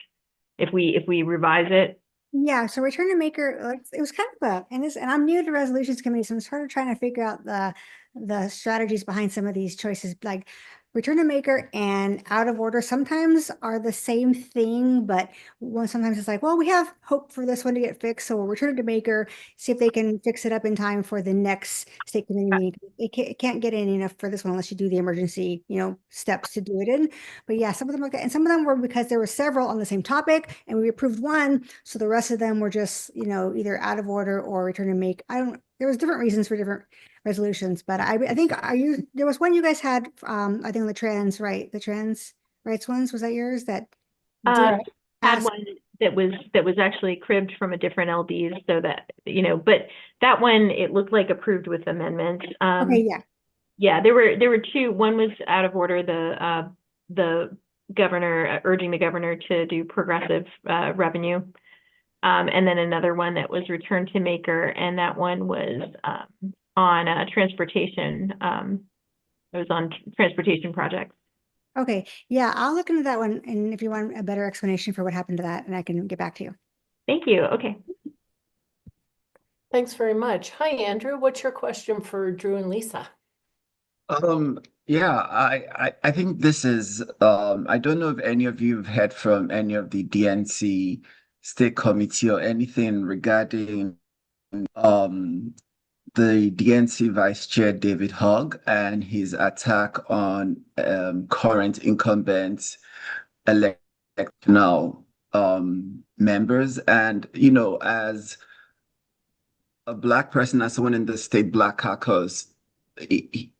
If we revise it? Yeah, so return to maker, it was kind of and I'm new to resolutions committee, so I'm sort of trying to figure out the strategies behind some of these choices. Like return to maker and out of order sometimes are the same thing, but sometimes it's like, well, we have hope for this one to get fixed, so we'll return it to maker, see if they can fix it up in time for the next state committee meeting. It can't get in enough for this one unless you do the emergency, steps to do it in. But yeah, some of them like that, and some of them were because there were several on the same topic, and we approved one, so the rest of them were just, either out of order or return to make. There was different reasons for different resolutions, but I think there was one you guys had, I think on the trans rights ones. Was that yours? That had one that was actually cribbed from a different LDs, so that but that one it looked like approved with amendments. Okay, yeah. Yeah, there were two. One was out of order, the governor urging the governor to do progressive revenue. And then another one that was return to maker, and that one was on transportation. It was on transportation projects. Okay, yeah, I'll look into that one, and if you want a better explanation for what happened to that, and I can get back to you. Thank you. Okay. Thanks very much. Hi, Andrew. What's your question for Drew and Lisa? Yeah, I think this is I don't know if any of you have heard from any of the DNC state committee or anything regarding the DNC Vice Chair David Hogg and his attack on current incumbent elected members. And as a Black person, as someone in the state Black caucus,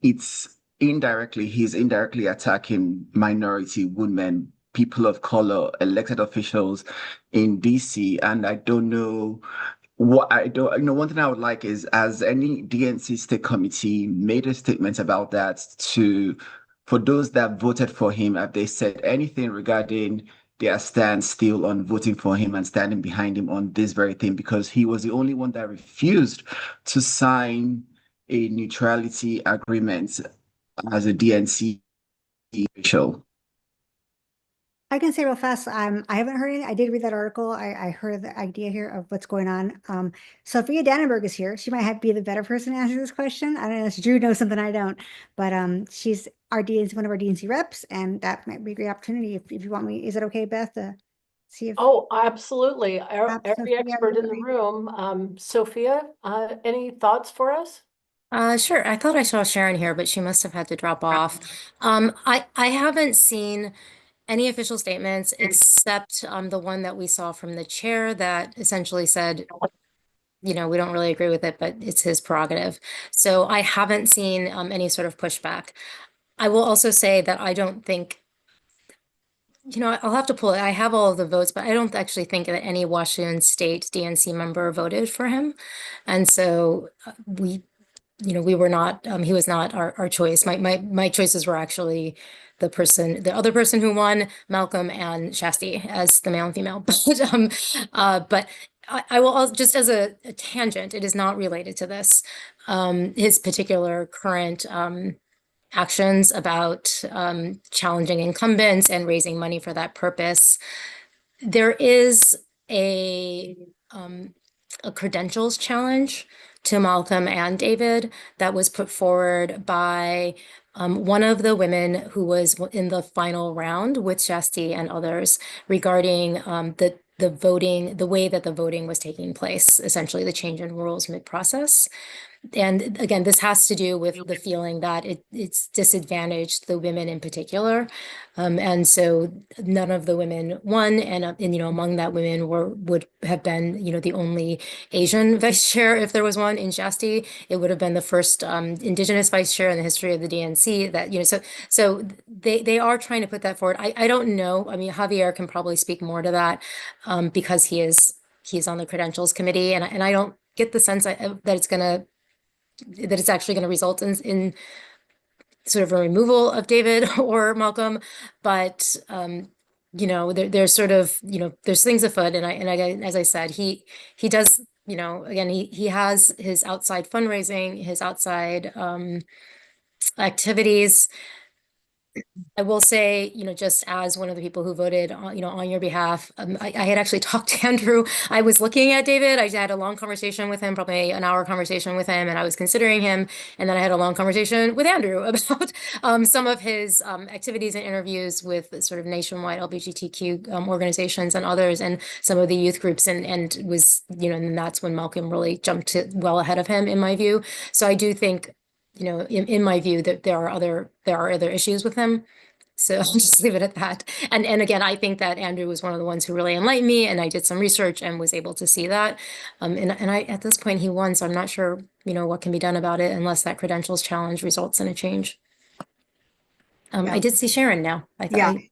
he's indirectly attacking minority women, people of color, elected officials in DC. And I don't know what one thing I would like is, as any DNC state committee made a statement about that for those that voted for him, have they said anything regarding their stand still on voting for him and standing behind him on this very thing? Because he was the only one that refused to sign a neutrality agreement as a DNC official. I can say real fast, I haven't heard anything. I did read that article. I heard the idea here of what's going on. Sophia Dannenberg is here. She might be the better person to answer this question. I don't know if Drew knows something I don't, but she's one of our DNC reps, and that might be a great opportunity if you want me. Is it okay, Beth, to see if? Oh, absolutely. Every expert in the room. Sophia, any thoughts for us? Sure. I thought I saw Sharon here, but she must have had to drop off. I haven't seen any official statements except the one that we saw from the chair that essentially said, we don't really agree with it, but it's his prerogative. So I haven't seen any sort of pushback. I will also say that I don't think, I'll have to pull it. I have all of the votes, but I don't actually think that any Washington State DNC member voted for him. And so we were not, he was not our choice. My choices were actually the other person who won, Malcolm and Shasti, as the male and female. But I will also, just as a tangent, it is not related to this. His particular current actions about challenging incumbents and raising money for that purpose. There is a credentials challenge to Malcolm and David that was put forward by one of the women who was in the final round with Shasti and others regarding the voting, the way that the voting was taking place, essentially the change in rules mid-process. And again, this has to do with the feeling that it's disadvantaged the women in particular. And so none of the women won. And among that women would have been, the only Asian vice chair, if there was one in Shasti. It would have been the first Indigenous vice chair in the history of the DNC that, so they are trying to put that forward. I don't know. I mean, Javier can probably speak more to that because he's on the credentials committee. And I don't get the sense that it's actually going to result in sort of a removal of David or Malcolm, but there's sort of there's things afoot, and as I said, he does again he has his outside fundraising, his outside activities. I will say, just as one of the people who voted on, on your behalf, I had actually talked to Andrew. I was looking at David. I had a long conversation with him, probably an hour conversation with him, and I was considering him. And then I had a long conversation with Andrew about some of his activities and interviews with sort of nationwide LGBTQ organizations and others, and some of the youth groups, and was, and that's when Malcolm really jumped well ahead of him, in my view. So I do think, in my view, that there are other issues with him. So I'll just leave it at that. And again, I think that Andrew was one of the ones who really enlightened me, and I did some research and was able to see that. And I, at this point, he won, so I'm not sure, what can be done about it unless that credentials challenge results in a change. I did see Sharon now.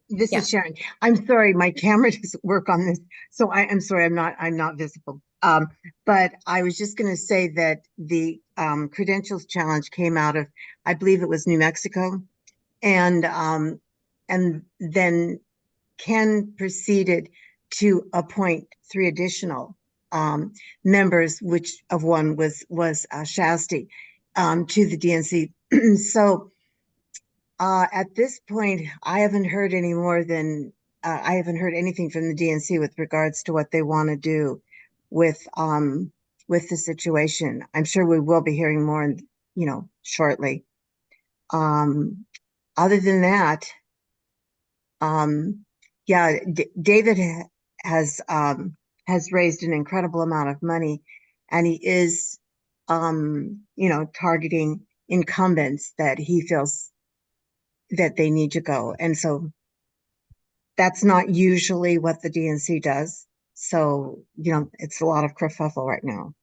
This is Sharon. I'm sorry, my camera doesn't work on this, so I'm sorry, I'm not visible. But I was just going to say that the credentials challenge came out of, I believe it was New Mexico, and then Ken proceeded to appoint 3 additional members, which of one was Shasti, to the DNC. So at this point, I haven't heard any more than I haven't heard anything from the DNC with regards to what they want to do with the situation. I'm sure we will be hearing more, shortly. Other than that, David has raised an incredible amount of money, and he is, targeting incumbents that he feels that they need to go. And so that's not usually what the DNC does. So, it's a lot of kerfuffle right now.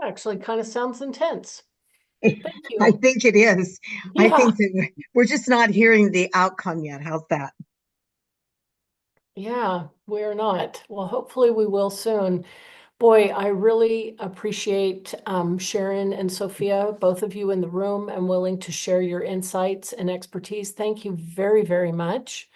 Actually kind of sounds intense. Thank you. I think it is. Yeah. I think that we're just not hearing the outcome yet. How's that? Yeah, we're not. Well, hopefully we will soon. Boy, I really appreciate Sharon and Sophia, both of you in the room and willing to share your insights and expertise. Thank you very, very much.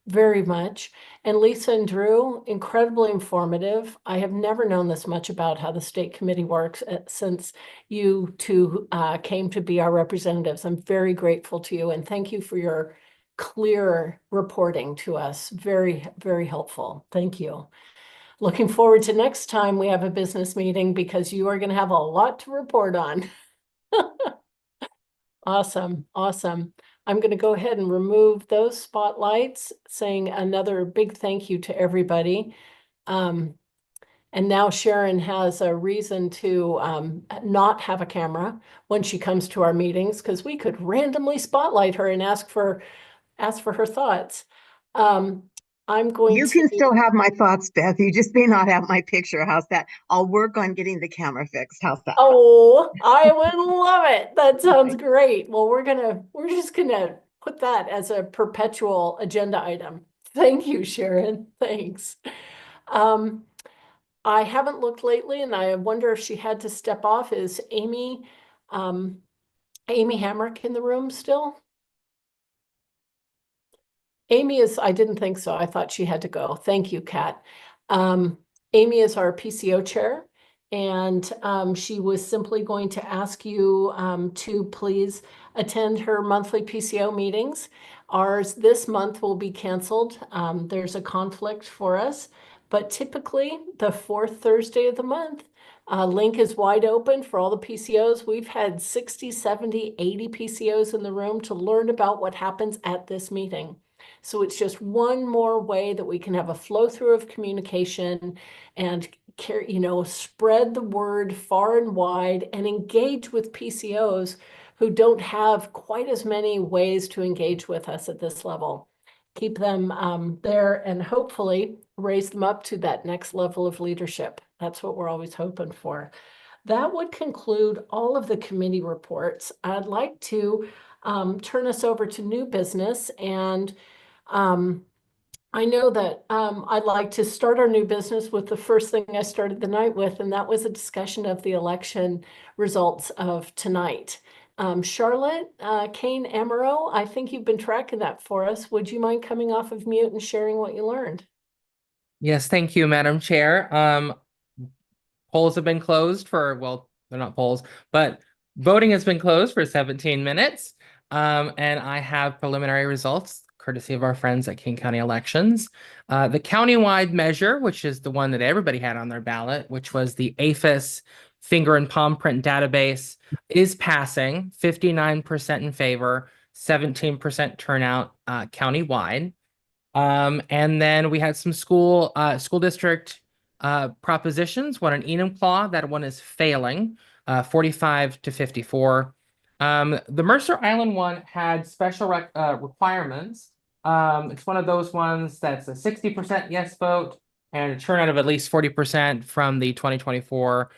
Very much. And Lisa and Drew, incredibly informative. I have never known this much about how the state committee works since you two came to be our representatives. I'm very grateful to you, and thank you for your clear reporting to us. Very, very helpful. Thank you. Looking forward to next time we have a business meeting, because you are going to have a lot to report on. Awesome. Awesome. I'm going to go ahead and remove those spotlights, saying another big thank you to everybody. And now Sharon has a reason to not have a camera when she comes to our meetings, because we could randomly spotlight her and ask for her thoughts. I'm going You to. can still have my thoughts, Beth. You just may not have my picture. How's that? I'll work on getting the camera fixed. How's that? Oh, I would love it. That sounds great. Well, we're just gonna put that as a perpetual agenda item. Thank you, Sharon. Thanks. I haven't looked lately, and I wonder if she had to step off. Is Amy Hamrick in the room still? Amy is, I didn't think so. I thought she had to go. Thank you, Kat. Amy is our PCO chair, and she was simply going to ask you to please attend her monthly PCO meetings. Ours this month will be canceled. There's a conflict for us, but typically the 4th Thursday of the month, Link is wide open for all the PCOs. We've had 60, 70, 80 PCOs in the room to learn about what happens at this meeting. So it's just one more way that we can have a flow through of communication and spread the word far and wide and engage with PCOs who don't have quite as many ways to engage with us at this level. Keep them there and hopefully raise them up to that next level of leadership. That's what we're always hoping for. That would conclude all of the committee reports. I'd like to turn us over to new business, and I know that I'd like to start our new business with the first thing I started the night with, and that was a discussion of the election results of tonight. Charlotte, Kane Amaro, I think you've been tracking that for us. Would you mind coming off of mute and sharing what you learned? Yes, thank you, Madam Chair. Polls have been closed for, well, they're not polls, but voting has been closed for 17 minutes. And I have preliminary results courtesy of our friends at King County Elections. The countywide measure, which is the one that everybody had on their ballot, which was the APHIS finger and palm print database, is passing 59% in favor, 17% turnout countywide. And then we had some school district propositions. One in Enumclaw, that one is failing, 45 to 54. The Mercer Island one had special requirements. It's one of those ones that's a 60% yes vote and a turnout of at least 40% from the 2024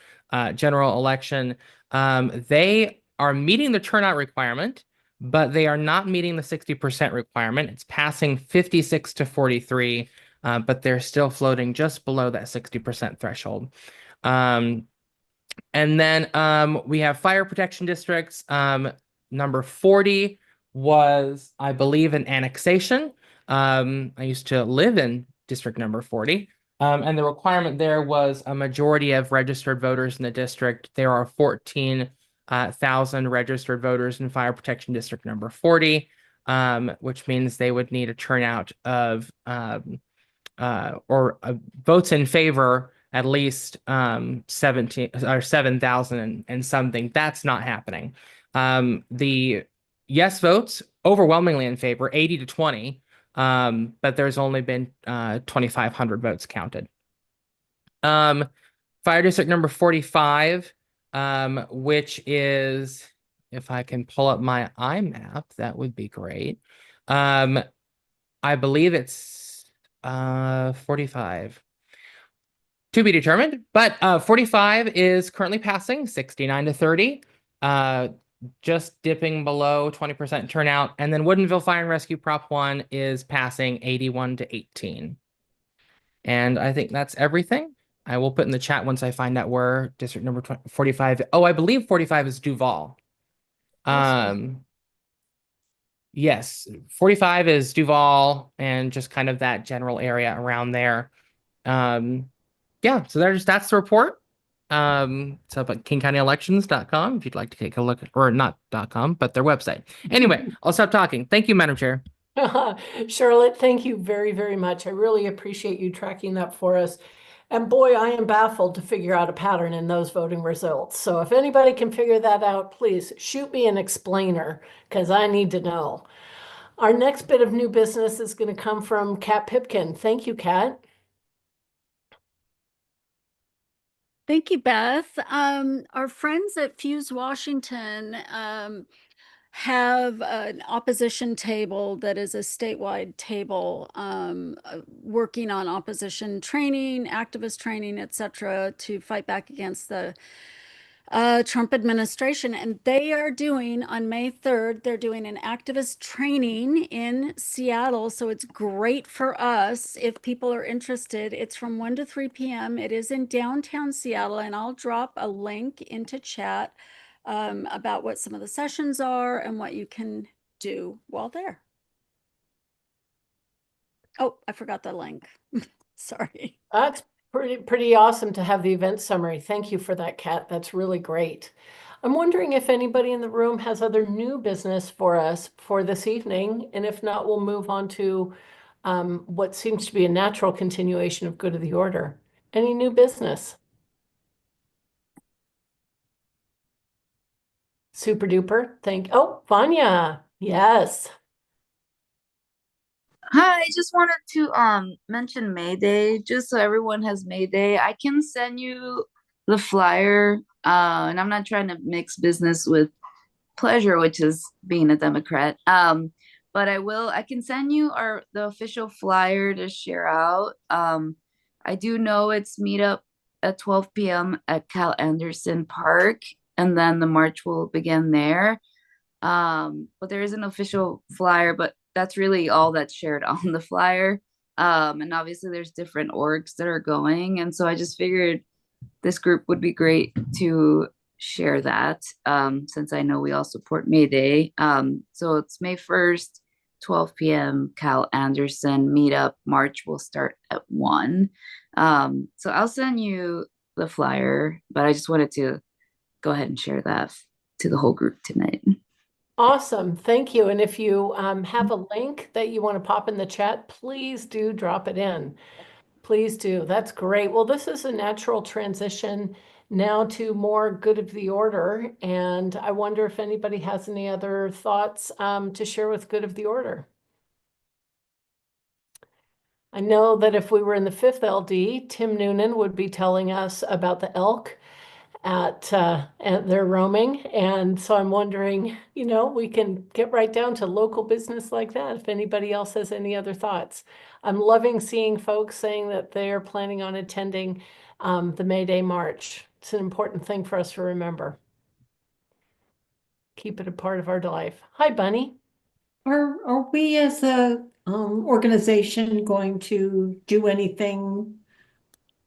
general election. They are meeting the turnout requirement, but they are not meeting the 60% requirement. It's passing 56 to 43, but they're still floating just below that 60% threshold. And then we have fire protection districts. Number 40 was, I believe, an annexation. I used to live in district number 40. And the requirement there was a majority of registered voters in the district. There are 14,000 registered voters in fire protection district number 40, which means they would need a turnout of votes in favor at least 17 or 7,000 and something. That's not happening. The yes votes overwhelmingly in favor, 80 to 20, but there's only been 2,500 votes counted. Fire district number 45, which is, if I can pull up my iMap, that would be great. I believe it's 45. To be determined, but 45 is currently passing 69 to 30, just dipping below 20% turnout. And then Woodinville Fire and Rescue Prop 1 is passing 81 to 18. And I think that's everything. I will put in the chat once I find out where district number 45. Oh, I believe 45 is Duval. Yes, 45 is Duval and just kind of that general area around there. Yeah, so that's the report. It's up at kingcountyelections.com if you'd like to take a look, or not .com, but their website. Anyway, I'll stop talking. Thank you, Madam Chair. Charlotte, thank you very, very much. I really appreciate you tracking that for us. And boy, I am baffled to figure out a pattern in those voting results. So if anybody can figure that out, please shoot me an explainer because I need to know. Our next bit of new business is going to come from Kat Pipkin. Thank you, Kat. Thank you, Beth. Our friends at Fuse Washington have an opposition table that is a statewide table working on opposition training, activist training, etc., to fight back against the Trump administration. And they are doing, on May 3rd, they're doing an activist training in Seattle. So it's great for us if people are interested. It's from 1 to 3 p.m. It is in downtown Seattle, and I'll drop a link into chat about what some of the sessions are and what you can do while there. Oh, I forgot the link. Sorry. That's pretty awesome to have the event summary. Thank you for that, Kat. That's really great. I'm wondering if anybody in the room has other new business for us for this evening. And if not, we'll move on to what seems to be a natural continuation of good of the order. Any new business? Super duper. Oh, Vanya. Yes. Hi, I just wanted to mention May Day, just so everyone has May Day. I can send you the flyer, and I'm not trying to mix business with pleasure, which is being a Democrat. But I can send you the official flyer to share out. I do know it's meetup at 12 p.m. at Cal Anderson Park, and then the march will begin there. But there is an official flyer, but that's really all that's shared on the flyer. And obviously there's different orgs that are going. And so I just figured this group would be great to share that, since I know we all support May Day. So it's May 1st, 12 p.m. Cal Anderson meetup. March will start at 1. So I'll send you the flyer, but I just wanted to go ahead and share that to the whole group tonight. Awesome. Thank you. And if you have a link that you want to pop in the chat, please do drop it in. Please do. That's great. Well, this is a natural transition now to more good of the order. And I wonder if anybody has any other thoughts to share with good of the order. I know that if we were in the 5th LD, Tim Noonan would be telling us about the elk at their roaming. And so I'm wondering, we can get right down to local business like that if anybody else has any other thoughts. I'm loving seeing folks saying that they're planning on attending the May Day March. It's an important thing for us to remember. Keep it a part of our life. Hi, Bunny. Are we as a organization going to do anything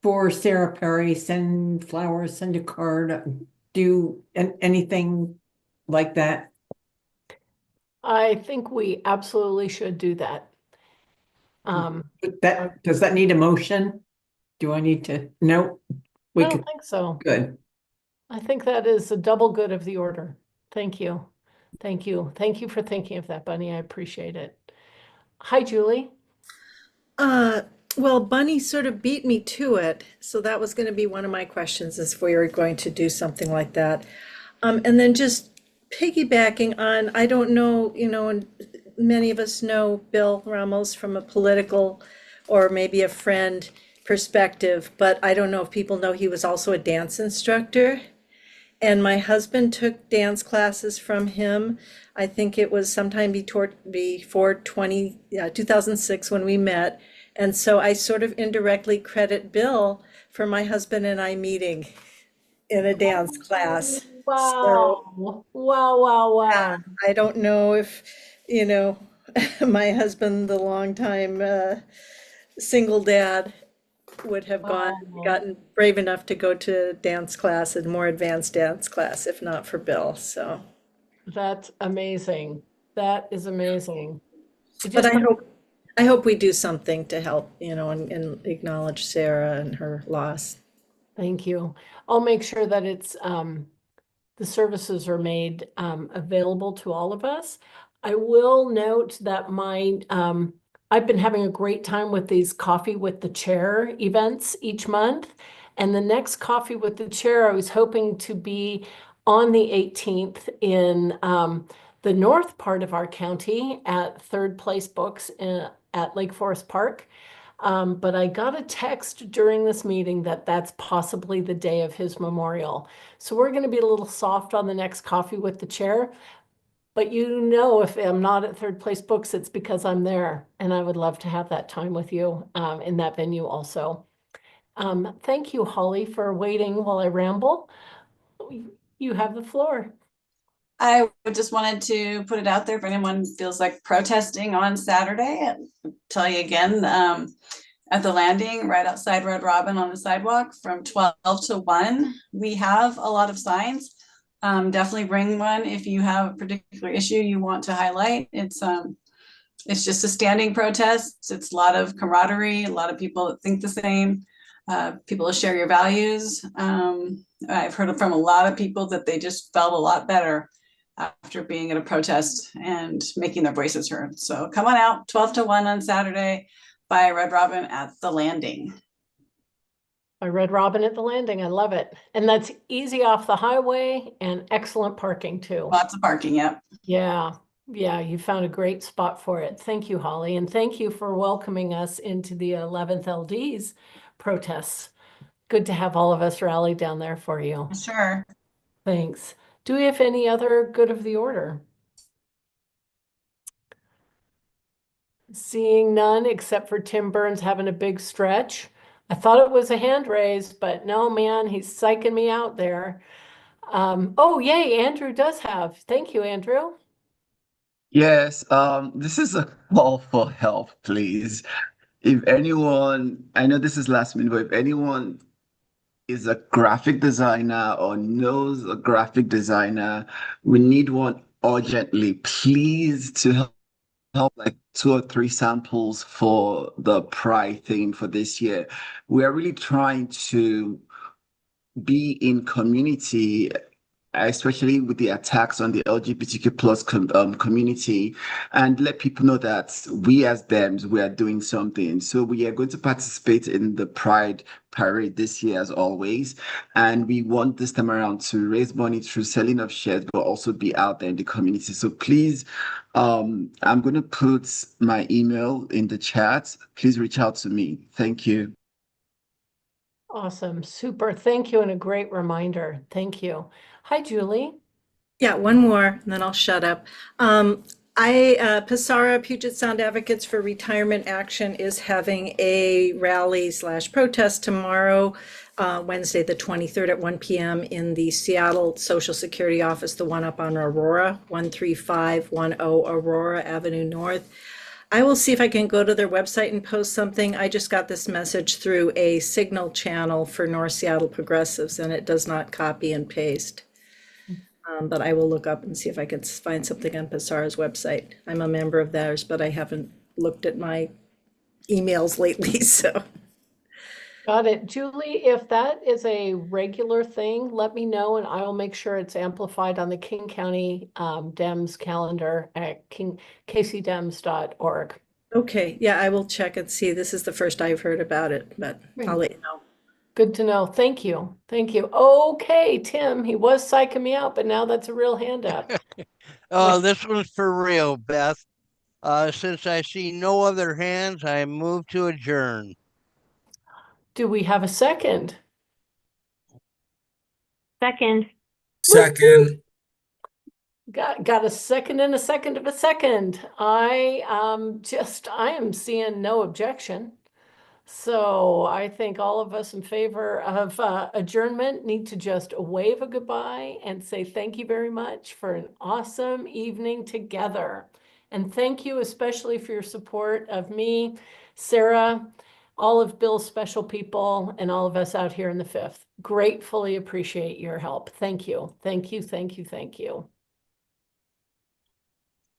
for Sarah Perry, send flowers, send a card, do anything like that? I think we absolutely should do that. Does that need a motion? Do I need to? No, I don't think so. Good. I think that is a double good of the order. Thank you. Thank you. Thank you for thinking of that, Bunny. I appreciate it. Hi, Julie. Well, Bunny sort of beat me to it. So that was going to be one of my questions, is if we were going to do something like that. And then just piggybacking on, I don't know, and many of us know Bill Ramos from a political or maybe a friend perspective, but I don't know if people know he was also a dance instructor. And my husband took dance classes from him. I think it was sometime before 2006 when we met. And so I sort of indirectly credit Bill for my husband and I meeting in a dance class. Wow. Wow. I don't know if, my husband, the longtime single dad, would have gotten brave enough to go to dance class and more advanced dance class, if not for Bill. So that's amazing. That is amazing. But I hope we do something to help, and acknowledge Sarah and her loss. Thank you. I'll make sure that it's the services are made available to all of us. I will note that I've been having a great time with these Coffee with the Chair events each month. And the next Coffee with the Chair, I was hoping to be on the 18th in the north part of our county at Third Place Books at Lake Forest Park. But I got a text during this meeting that that's possibly the day of his memorial. So we're going to be a little soft on the next Coffee with the Chair. But if I'm not at Third Place Books, it's because I'm there. And I would love to have that time with you in that venue also. Thank you, Holly, for waiting while I ramble. You have the floor. I just wanted to put it out there if anyone feels like protesting on Saturday, and tell you again, at the landing right outside Red Robin on the sidewalk from 12 to 1, we have a lot of signs. Definitely bring one if you have a particular issue you want to highlight. It's just a standing protest. It's a lot of camaraderie, a lot of people that think the same, people that share your values. I've heard from a lot of people that they just felt a lot better after being at a protest and making their voices heard. So come on out, 12 to 1 on Saturday by Red Robin at the landing. by Red Robin at the Landing. I love it. And that's easy off the highway and excellent parking too. Lots of parking, yep. Yeah, yeah, you found a great spot for it. Thank you, Holly. And thank you for welcoming us into the 11th LD's protests. Good to have all of us rally down there for you. Sure. Thanks. Do we have any other good of the order? Seeing none, except for Tim Burns having a big stretch. I thought it was a hand raise, but no, man, he's psyching me out there. Oh, yay, Andrew does have. Thank you, Andrew. Yes, this is a call for help, please. If anyone, I know this is last minute, but if anyone is a graphic designer or knows a graphic designer, we need one urgently, please, to help like 2 or 3 samples for the Pride theme for this year. We are really trying to be in community, especially with the attacks on the LGBTQ plus community, and let people know that we as Dems, we are doing something. So we are going to participate in the Pride Parade this year as always. And we want this time around to raise money through selling of shares, but also be out there in the community. So please, I'm going to put my email in the chat. Please reach out to me. Thank you. Awesome, super. Thank you, and a great reminder. Thank you. Hi, Julie. Yeah, one more, and then I'll shut up. PSARA, Puget Sound Advocates for Retirement Action, is having a rally / protest tomorrow, Wednesday, the 23rd at 1 p.m. in the Seattle Social Security office, the one up on Aurora, 13510 Aurora Avenue North. I will see if I can go to their website and post something. I just got this message through a Signal channel for North Seattle Progressives, and it does not copy and paste. But I will look up and see if I can find something on PSARA's website. I'm a member of theirs, but I haven't looked at my emails lately, so. Got it. Julie, if that is a regular thing, let me know and I'll make sure it's amplified on the King County Dems calendar at kcdems.org. Okay, yeah, I will check and see. This is the first I've heard about it, but I'll let you know. Good to know. Thank you. Thank you. Okay, Tim, he was psyching me out, but now that's a real hand up. Oh, this one's for real, Beth. Since I see no other hands, I move to adjourn. Do we have a second? Second. Second. Got a second and a second of a second. I am seeing no objection. So I think all of us in favor of adjournment need to just wave a goodbye and say thank you very much for an awesome evening together. And thank you especially for your support of me, Sarah, all of Bill's special people, and all of us out here in the 5th. Gratefully appreciate your help. Thank you. Thank you. Thank you. Thank you.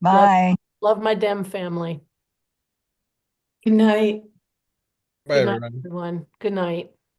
Bye. Love my Dem family. Good night. Good night, everyone. Good night.